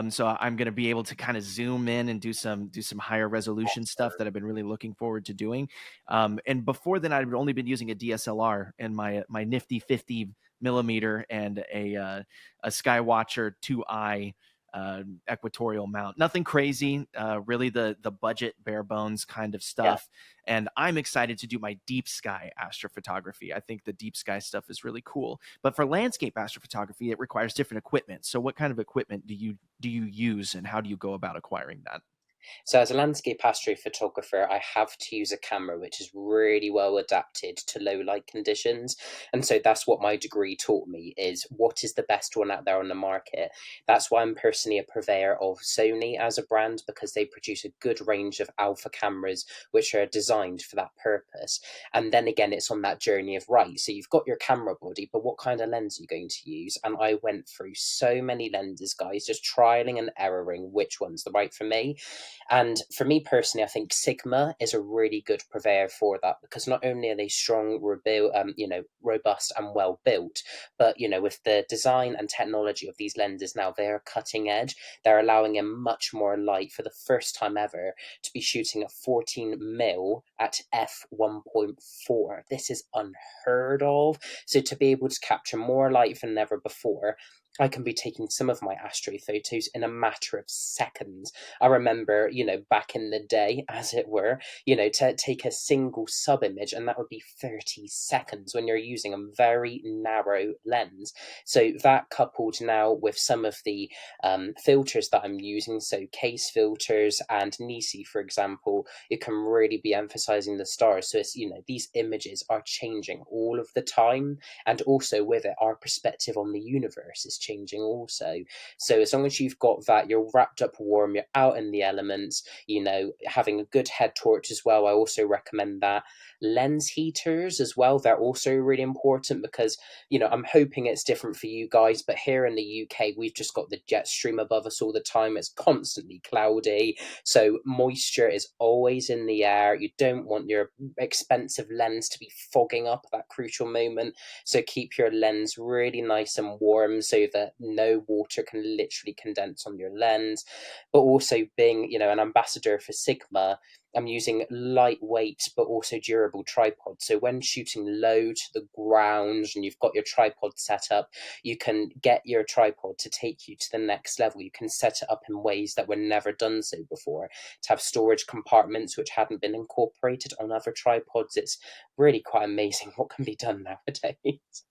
So I'm going to be able to kind of zoom in and do some higher resolution stuff that I've been really looking forward to doing. And before then, I'd only been using a DSLR and my nifty 50 millimeter and a Skywatcher 2i equatorial mount. Nothing crazy, really the budget bare bones kind of stuff. Yeah. And I'm excited to do my deep sky astrophotography. I think the deep sky stuff is really cool. But for landscape astrophotography, it requires different equipment. So what kind of equipment do you use, and how do you go about acquiring that? So as a landscape astrophotographer, I have to use a camera which is really well adapted to low light conditions. And so that's what my degree taught me, is what is the best one out there on the market. That's why I'm personally a purveyor of Sony as a brand, because they produce a good range of alpha cameras which are designed for that purpose. And then again, it's on that journey of, right, so you've got your camera body, but what kind of lens are you going to use? And I went through so many lenses, guys, just trialing and erroring which one's the right for me. And for me personally, I think Sigma is a really good purveyor for that, because not only are they strong, robust and well built, but with the design and technology of these lenses now, they are cutting edge. They're allowing in much more light for the first time ever to be shooting at 14mm at f1.4. This is unheard of. So to be able to capture more light than ever before, I can be taking some of my astro photos in a matter of seconds. I remember, back in the day, as it were, to take a single sub image, and that would be 30 seconds when you're using a very narrow lens. So that, coupled now with some of the filters that I'm using, so case filters and Nisi, for example, it can really be emphasizing the stars. So it's, these images are changing all of the time. And also with it, our perspective on the universe is changing also. So as long as you've got that, you're wrapped up warm, you're out in the elements, having a good head torch as well. I also recommend that. Lens heaters as well, they're also really important, because I'm hoping it's different for you guys, but here in the UK, we've just got the jet stream above us all the time. It's constantly cloudy, so moisture is always in the air. You don't want your expensive lens to be fogging up at that crucial moment. So keep your lens really nice and warm so that no water can literally condense on your lens. But also, being an ambassador for Sigma, I'm using lightweight but also durable tripods. So when shooting low to the ground and you've got your tripod set up, you can get your tripod to take you to the next level. You can set it up in ways that were never done so before, to have storage compartments which hadn't been incorporated on other tripods. It's really quite amazing what can be done nowadays.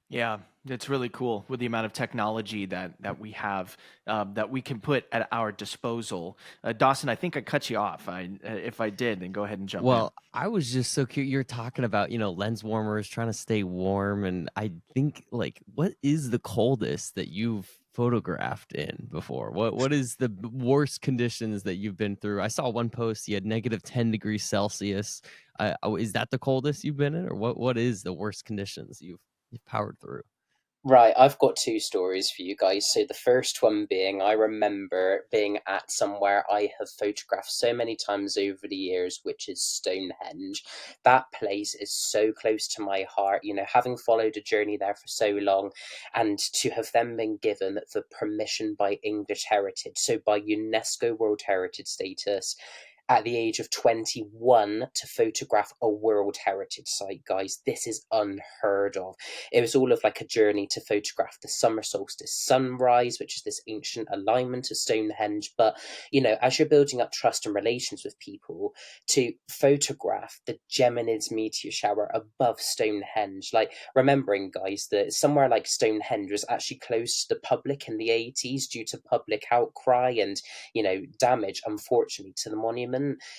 Yeah, it's really cool with the amount of technology that we have, that we can put at our disposal. Dawson, I think I cut you off. If I did, then go ahead and jump in. Well, I was just so cute. You're talking about, lens warmers, trying to stay warm. And I think, what is the coldest that you've photographed in before? What is the worst conditions that you've been through? I saw one post, you had -10 degrees Celsius. Is that the coldest you've been in? Or what is the worst conditions you've powered through? Right, I've got two stories for you guys. So the first one being, I remember being at somewhere I have photographed so many times over the years, which is Stonehenge. That place is so close to my heart, you know, having followed a journey there for so long, and to have then been given the permission by English Heritage, so by UNESCO World Heritage status, at the age of 21 to photograph a World Heritage site, guys. This is unheard of. It was all of like a journey to photograph the summer solstice sunrise, which is this ancient alignment of Stonehenge. But, you know, as you're building up trust and relations with people, to photograph the Geminids meteor shower above Stonehenge, like remembering, guys, that somewhere like Stonehenge was actually closed to the public in the 80s due to public outcry and, you know, damage, unfortunately, to the monument.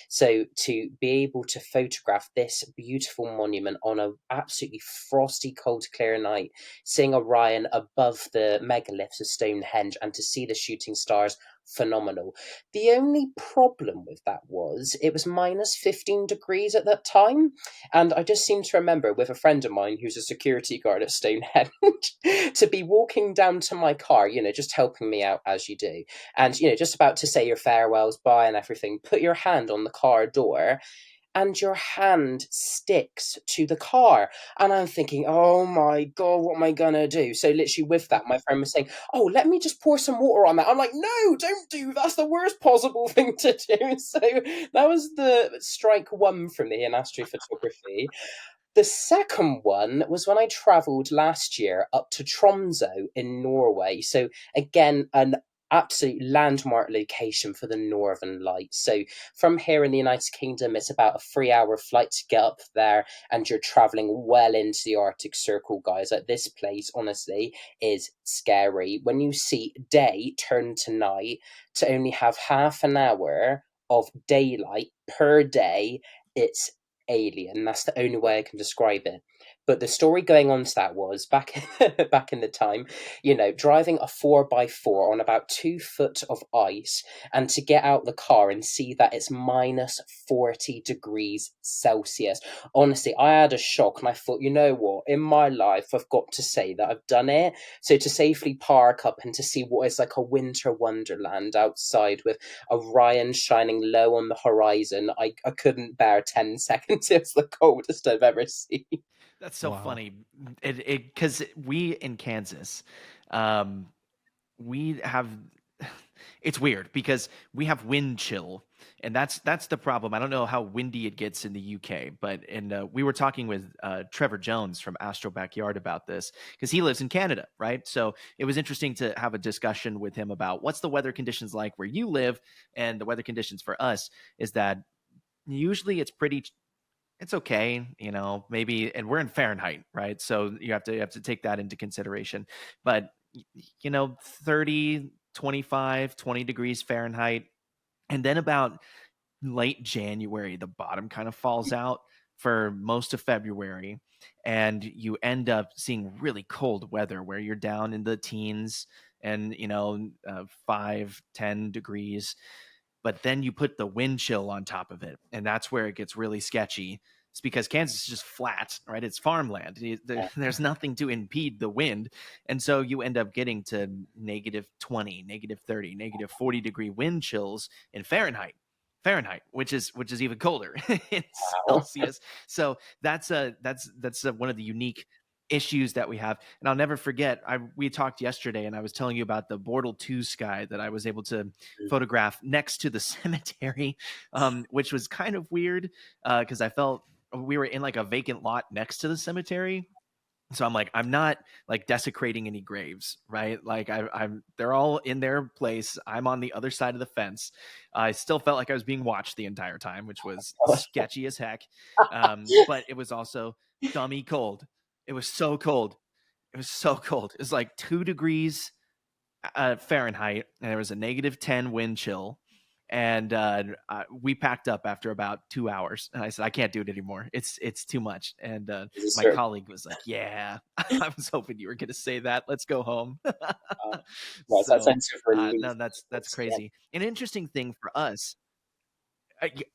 So to be able to photograph this beautiful monument on a absolutely frosty, cold, clear night, seeing Orion above the megaliths of Stonehenge, and to see the shooting stars, phenomenal. The only problem with that was it was minus 15 degrees at that time, and I just seem to remember with a friend of mine who's a security guard at Stonehenge to be walking down to my car, you know, just helping me out as you do, and, you know, just about to say your farewells, bye, and everything, put your hand on the car door, and your hand sticks to the car. And I'm thinking, oh my God, what am I gonna do? So literally with that, my friend was saying, oh, let me just pour some water on that. I'm like, no, don't do that. That's the worst possible thing to do. So that was the strike one for me in astrophotography. The second one was when I travelled last year up to Tromsø in Norway. So again, an absolute landmark location for the Northern Lights. So from here in the United Kingdom, it's about a 3-hour flight to get up there, and you're travelling well into the Arctic Circle, guys. Like, this place, honestly, is scary. When you see day turn to night, to only have half an hour of daylight per day, it's alien. That's the only way I can describe it. But the story going on to that was back back in the time, you know, driving a 4x4 on about 2 foot of ice, and to get out the car and see that it's minus 40 degrees Celsius. Honestly, I had a shock, and I thought, you know what, in my life I've got to say that I've done it. So to safely park up and to see what is like a winter wonderland outside with Orion shining low on the horizon, I couldn't bear 10 seconds. It's the coldest I've ever seen. That's so Wow. funny. It because we in Kansas, um, we have it's weird because we have wind chill, and that's the problem. I don't know how windy it gets in the UK, but we were talking with Trevor Jones from Astro Backyard about this because he lives in Canada, right? So it was interesting to have a discussion with him about what's the weather conditions like where you live, and the weather conditions for us is that usually it's okay, you know, maybe, and we're in Fahrenheit, right? So you have to take that into consideration. But you know, 30, 25, 20 degrees Fahrenheit, and then about late January, the bottom kind of falls out for most of February, and you end up seeing really cold weather where you're down in the teens and, you know, 5, 10 degrees, but then you put the wind chill on top of it, and that's where it gets really sketchy. It's because Kansas is just flat, right? It's farmland. There's nothing to impede the wind, and so you end up getting to negative 20, negative 30, negative 40 degree wind chills in Fahrenheit, which is even colder in Wow. Celsius. So that's one of the unique issues that we have. And I'll never forget, we talked yesterday, and I was telling you about the Bortle 2 sky that I was able to photograph next to the cemetery, which was kind of weird because I felt we were in like a vacant lot next to the cemetery. So I'm like, I'm not like desecrating any graves, right? Like they're all in their place. I'm on the other side of the fence. I still felt like I was being watched the entire time, which was sketchy as heck. But it was also dummy cold. It was so cold. It was so cold. It was like 2 degrees Fahrenheit, and there was a negative 10 wind chill. And we packed up after about 2 hours, and I said, I can't do it anymore. It's too much. And my colleague was like, yeah, I was hoping you were going to say that. Let's go home. Right, that So sense of relief. no, that's Yeah. crazy. An interesting thing for us,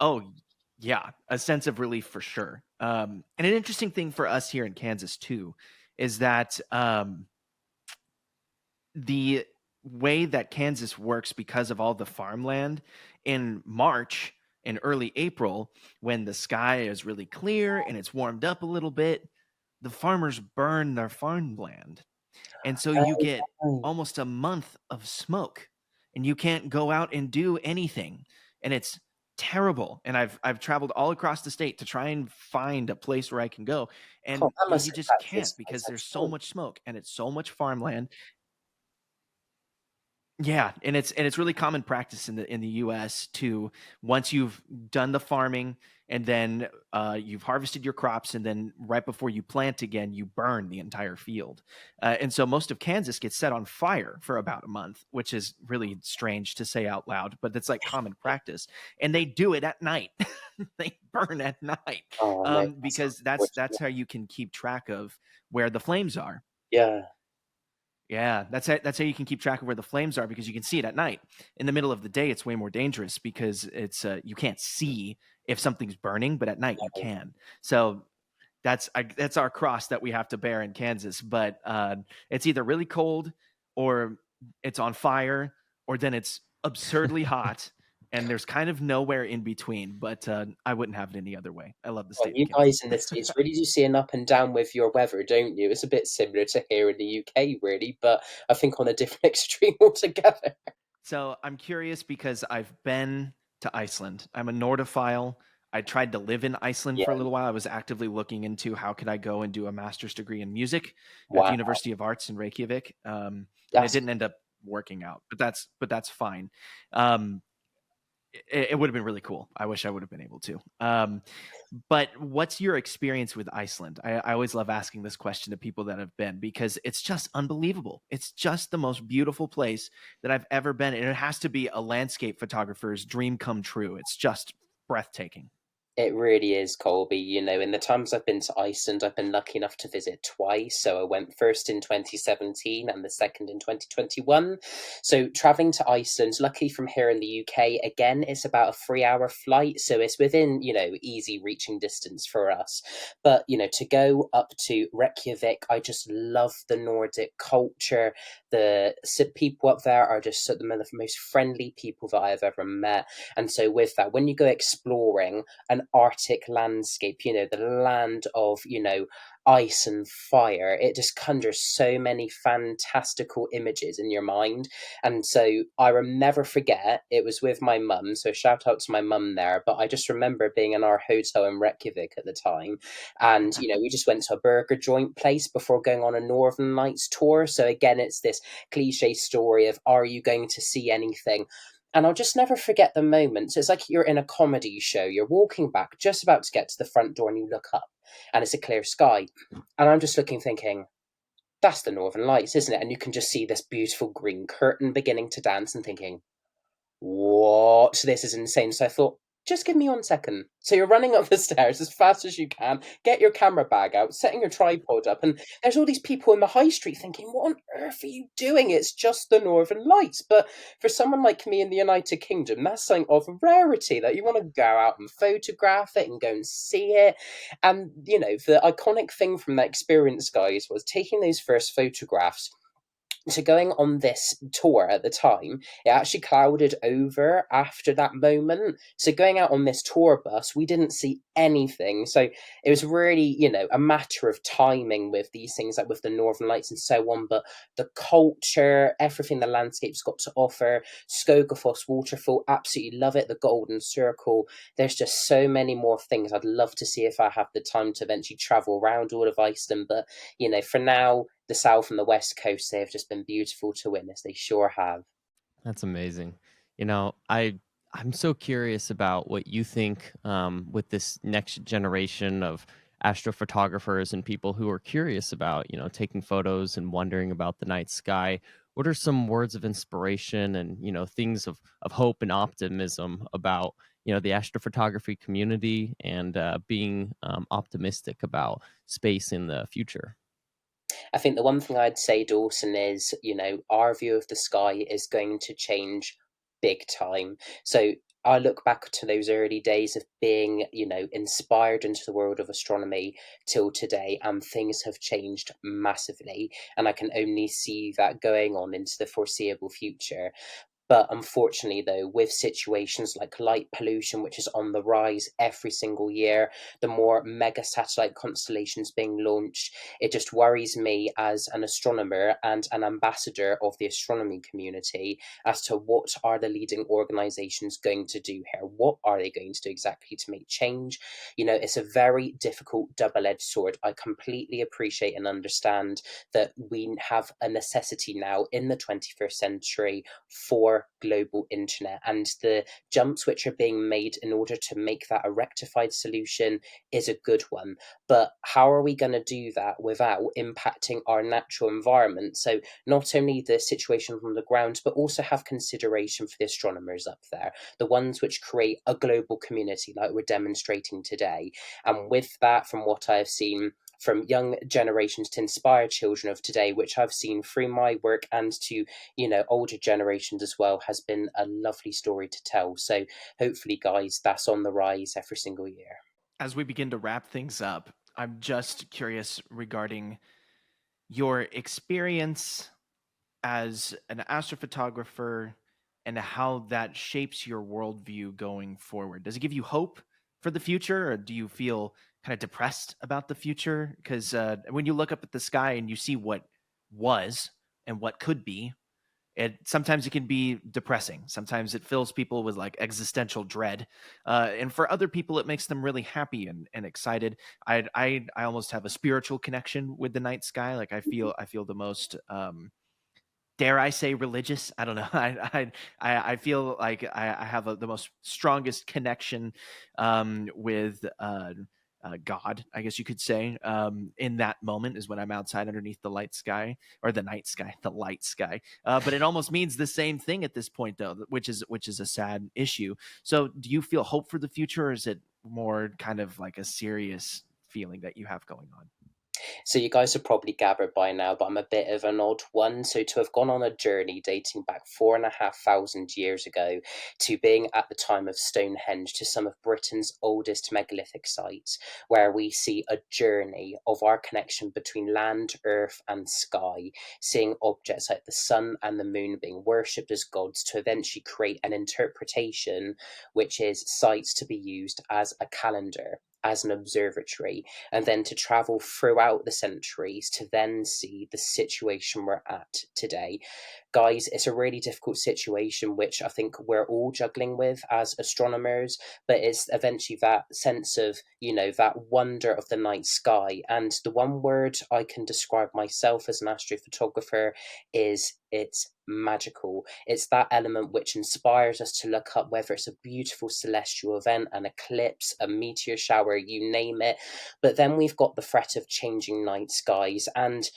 oh yeah, a sense of relief for sure. And an interesting thing for us here in Kansas too is that the way that Kansas works, because of all the farmland, in March and early April, when the sky is really clear and it's warmed up a little bit, the farmers burn their farmland. And so you get Oh, almost a month of smoke and you can't go out and do anything. And it's terrible. And I've traveled all across the state to try and find a place where I can go. God, And that must you just impact your can't, because space there's so extremely. much smoke and it's so much farmland. Yeah, and it's really common practice in the U.S. to, once you've done the farming and then you've harvested your crops, and then right before you plant again, you burn the entire field. And so most of Kansas gets set on fire for about a month, which is really strange to say out loud, but it's like common practice. And they do it at night. They burn at night, Oh no, that's because that's unfortunate. how you can keep track of where the flames are. Yeah. Yeah, that's how you can keep track of where the flames are, because you can see it at night. In the middle of the day, it's way more dangerous, because it's you can't see if something's burning, but at night you can. So that's our cross that we have to bear in Kansas. But it's either really cold, or it's on fire, or then it's absurdly hot, and there's kind of nowhere in between. But I wouldn't have it any other way. I love the Well, state of you guys Kansas. in the States really do see an up and down with your weather, don't you? It's a bit similar to here in the UK, really, but I think on a different extreme altogether. So I'm curious, because I've been to Iceland. I'm a Nordophile. I tried to live in Iceland Yeah. for a little while. I was actively looking into how could I go and do a master's degree in music at the Wow. University of Arts in Reykjavik, and it That's didn't end up working out. But that's fine. Um, it would have been really cool. I wish I would have been able to. But what's your experience with Iceland? I always love asking this question to people that have been, because it's just unbelievable. It's just the most beautiful place that I've ever been. And it has to be a landscape photographer's dream come true. It's just breathtaking. It really is, Colby. You know, in the times I've been to Iceland, I've been lucky enough to visit twice. So I went first in 2017 and the second in 2021. So traveling to Iceland, luckily from here in the UK, again, it's about a 3 hour flight. So it's within, easy reaching distance for us. But, to go up to Reykjavik, I just love the Nordic culture. The people up there are just some of the most friendly people that I've ever met. And so with that, when you go exploring, an Arctic landscape, the land of, ice and fire. It just conjures so many fantastical images in your mind. And so I will never forget, it was with my mum. So shout out to my mum there. But I just remember being in our hotel in Reykjavik at the time. And, we just went to a burger joint place before going on a Northern Lights tour. So again, it's this cliche story of, are you going to see anything? And I'll just never forget the moment. So it's like you're in a comedy show. You're walking back, just about to get to the front door, and you look up, and it's a clear sky. And I'm just looking, thinking, that's the Northern Lights, isn't it? And you can just see this beautiful green curtain beginning to dance, and thinking, what? This is insane. So I thought, just give me 1 second. So you're running up the stairs as fast as you can, get your camera bag out, setting your tripod up, and there's all these people in the high street thinking, what on earth are you doing? It's just the Northern Lights. But for someone like me in the United Kingdom, that's something of rarity that you want to go out and photograph it and go and see it. And, the iconic thing from that experience, guys, was taking those first photographs. So going on this tour at the time, it actually clouded over after that moment. So going out on this tour bus, we didn't see anything. So it was really, a matter of timing with these things, like with the Northern Lights and so on. But the culture, everything the landscape's got to offer, Skogafoss waterfall, absolutely love it. The Golden Circle. There's just so many more things I'd love to see if I have the time to eventually travel around all of Iceland. But, for now, the south and the west coast, they have just been beautiful to witness. They sure have. That's amazing. I'm so curious about what you think with this next generation of astrophotographers and people who are curious about, taking photos and wondering about the night sky. What are some words of inspiration and, things of hope and optimism about, the astrophotography community and being optimistic about space in the future? I think the one thing I'd say, Dawson, is, our view of the sky is going to change big time. So I look back to those early days of being, inspired into the world of astronomy till today, and things have changed massively. And I can only see that going on into the foreseeable future. But unfortunately, though, with situations like light pollution, which is on the rise every single year, the more mega satellite constellations being launched, it just worries me as an astronomer and an ambassador of the astronomy community as to what are the leading organizations going to do here? What are they going to do exactly to make change? It's a very difficult double edged sword. I completely appreciate and understand that we have a necessity now in the 21st century for global internet, and the jumps which are being made in order to make that a rectified solution is a good one. But how are we going to do that without impacting our natural environment? So not only the situation on the ground, but also have consideration for the astronomers up there, the ones which create a global community like we're demonstrating today. And with that, from what I've seen from young generations to inspire children of today, which I've seen through my work, and to older generations as well, has been a lovely story to tell. So hopefully, guys, that's on the rise every single year. As we begin to wrap things up, I'm just curious regarding your experience as an astrophotographer and how that shapes your worldview going forward. Does it give you hope for the future, or do you feel kind of depressed about the future? Because when you look up at the sky and you see what was and what could be, sometimes it can be depressing. Sometimes it fills people with like existential dread, and for other people, it makes them really happy and excited. I almost have a spiritual connection with the night sky. Like I feel the most. Dare I say religious? I don't know. I feel like I have the most strongest connection with God, I guess you could say. In that moment is when I'm outside underneath the light sky, or the night sky, the light sky. But it almost means the same thing at this point, though, which is a sad issue. So, do you feel hope for the future, or is it more kind of like a serious feeling that you have going on? So you guys have probably gathered by now, but I'm a bit of an odd one. So to have gone on a journey dating back 4,500 years ago to being at the time of Stonehenge to some of Britain's oldest megalithic sites, where we see a journey of our connection between land, earth, and sky, seeing objects like the sun and the moon being worshipped as gods, to eventually create an interpretation which is sites to be used as a calendar, as an observatory, and then to travel throughout the centuries to then see the situation we're at today. Guys, it's a really difficult situation, which I think we're all juggling with as astronomers, but it's eventually that sense of, that wonder of the night sky. And the one word I can describe myself as an astrophotographer is it's magical. It's that element which inspires us to look up, whether it's a beautiful celestial event, an eclipse, a meteor shower, you name it. But then we've got the threat of changing night skies. And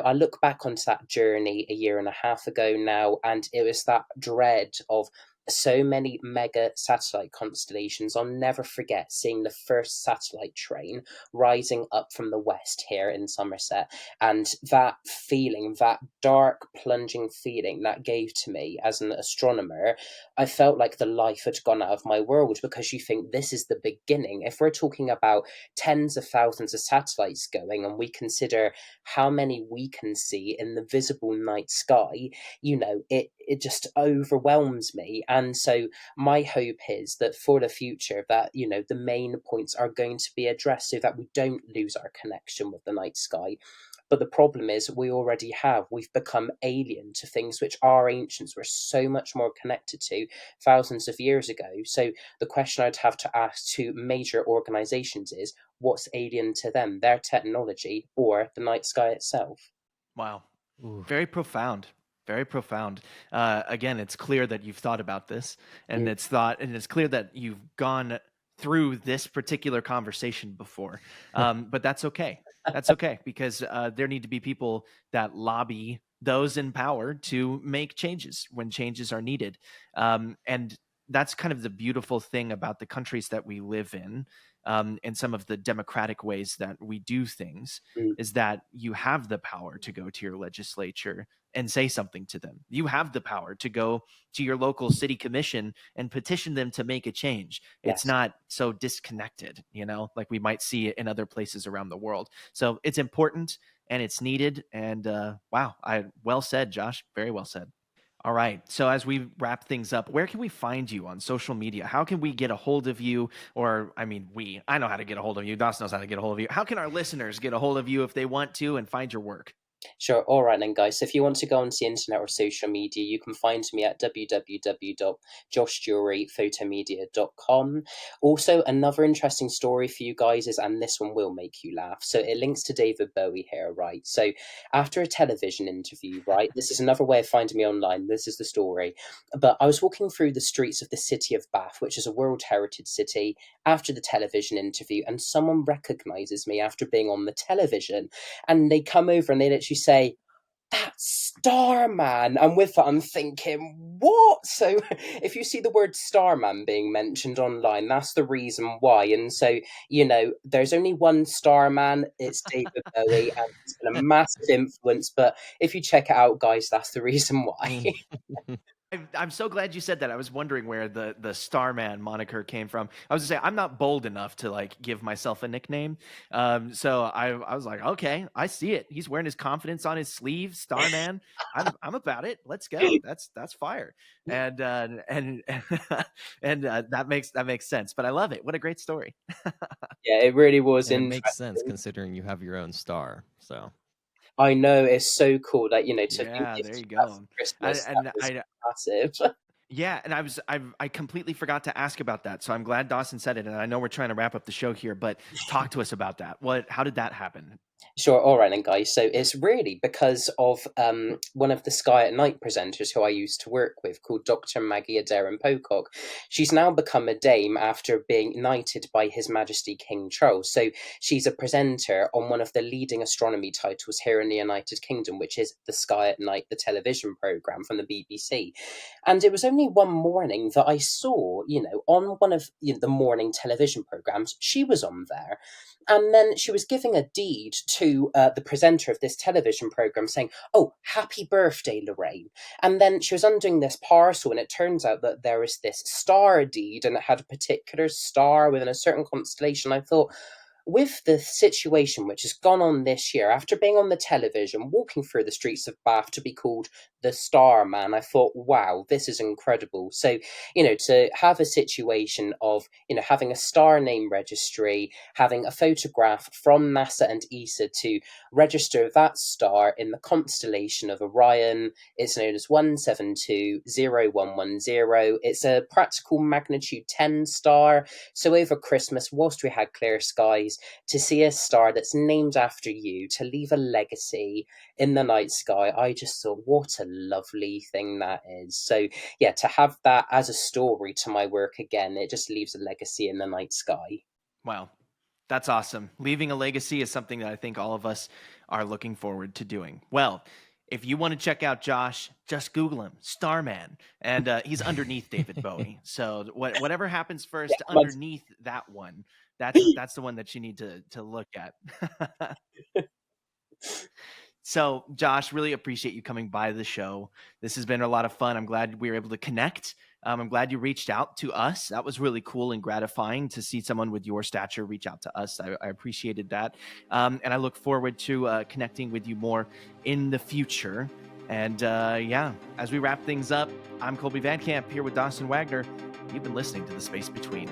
I look back onto that journey a year and a half ago now, and it was that dread of so many mega satellite constellations. I'll never forget seeing the first satellite train rising up from the west here in Somerset, and that feeling, that dark plunging feeling that gave to me as an astronomer. I felt like the life had gone out of my world, because you think this is the beginning. If we're talking about tens of thousands of satellites going, and we consider how many we can see in the visible night sky, it just overwhelms me. And so my hope is that for the future, that the main points are going to be addressed so that we don't lose our connection with the night sky. But the problem is we already have. We've become alien to things which our ancients were so much more connected to thousands of years ago. So the question I'd have to ask to major organizations is, what's alien to them, their technology or the night sky itself? Wow. Ooh. Very profound. Very profound. Again, it's clear that you've thought about this, and it's clear that you've gone through this particular conversation before. But that's okay. That's okay, because there need to be people that lobby those in power to make changes when changes are needed. And that's kind of the beautiful thing about the countries that we live in. and some of the democratic ways that we do things Mm. is that you have the power to go to your legislature and say something to them. You have the power to go to your local city commission and petition them to make a change. It's Yes. not so disconnected, like we might see in other places around the world. So it's important and it's needed. And wow, well said, Josh. Very well said. All right. So as we wrap things up, where can we find you on social media? How can we get a hold of you? Or, I know how to get a hold of you. Dawson knows how to get a hold of you. How can our listeners get a hold of you if they want to and find your work? Sure. All right then, guys. So if you want to go onto the internet or social media, you can find me at www.joshduryphotomedia.com. Also, another interesting story for you guys is, and this one will make you laugh. So it links to David Bowie here, right? So after a television interview, right? This is another way of finding me online. This is the story. But I was walking through the streets of the city of Bath, which is a World Heritage City, after the television interview, and someone recognizes me after being on the television. And they come over and they literally say, "That's Starman." And with that, I'm thinking, what? So if you see the word Starman being mentioned online, that's the reason why. And so, there's only one Starman. It's David Bowie, and he's been a massive influence. But if you check it out, guys, that's the reason why. I'm so glad you said that. I was wondering where the Starman moniker came from. I was gonna say I'm not bold enough to give myself a nickname. So I was like, okay, I see it. He's wearing his confidence on his sleeve, Starman. I'm about it. Let's go. That's fire. And and that makes sense. But I love it. What a great story. Yeah, it really was And it interesting. makes sense considering you have your own star. So I know, it's so cool that, to have been Yeah, there gifted you that go. for Christmas, that And was I massive. Yeah, and I completely forgot to ask about that. So I'm glad Dawson said it, and I know we're trying to wrap up the show here, but talk to us about that. How did that happen? Sure. All right then, guys. So it's really because of one of the Sky at Night presenters who I used to work with, called Dr. Maggie Adair Pocock. She's now become a dame after being knighted by His Majesty King Charles. So she's a presenter on one of the leading astronomy titles here in the United Kingdom, which is the Sky at Night, the television program from the BBC. And it was only one morning that I saw, on one of the morning television programs, she was on there. And then she was giving a deed to the presenter of this television program saying, "Oh, happy birthday, Lorraine." And then she was undoing this parcel, and it turns out that there is this star deed, and it had a particular star within a certain constellation. I thought, with the situation which has gone on this year, after being on the television, walking through the streets of Bath to be called the Starman, I thought, wow, this is incredible. So, to have a situation of, having a star name registry, having a photograph from NASA and ESA to register that star in the constellation of Orion. It's known as 17201110. It's a practical magnitude 10 star. So over Christmas, whilst we had clear skies, to see a star that's named after you, to leave a legacy in the night sky, I just thought, what a lovely thing that is. So yeah, to have that as a story to my work again, it just leaves a legacy in the night sky. Wow, that's awesome. Leaving a legacy is something that I think all of us are looking forward to doing. Well, if you want to check out Josh, just Google him, Starman, and he's underneath David Bowie. So whatever happens first, underneath that one, that's the one that you need to look at. So, Josh, really appreciate you coming by the show. This has been a lot of fun. I'm glad we were able to connect. I'm glad you reached out to us. That was really cool and gratifying to see someone with your stature reach out to us. I appreciated that. And I look forward to connecting with you more in the future. And as we wrap things up, I'm Kolby Van Camp here with Dawson Wagner. You've been listening to The Space Between.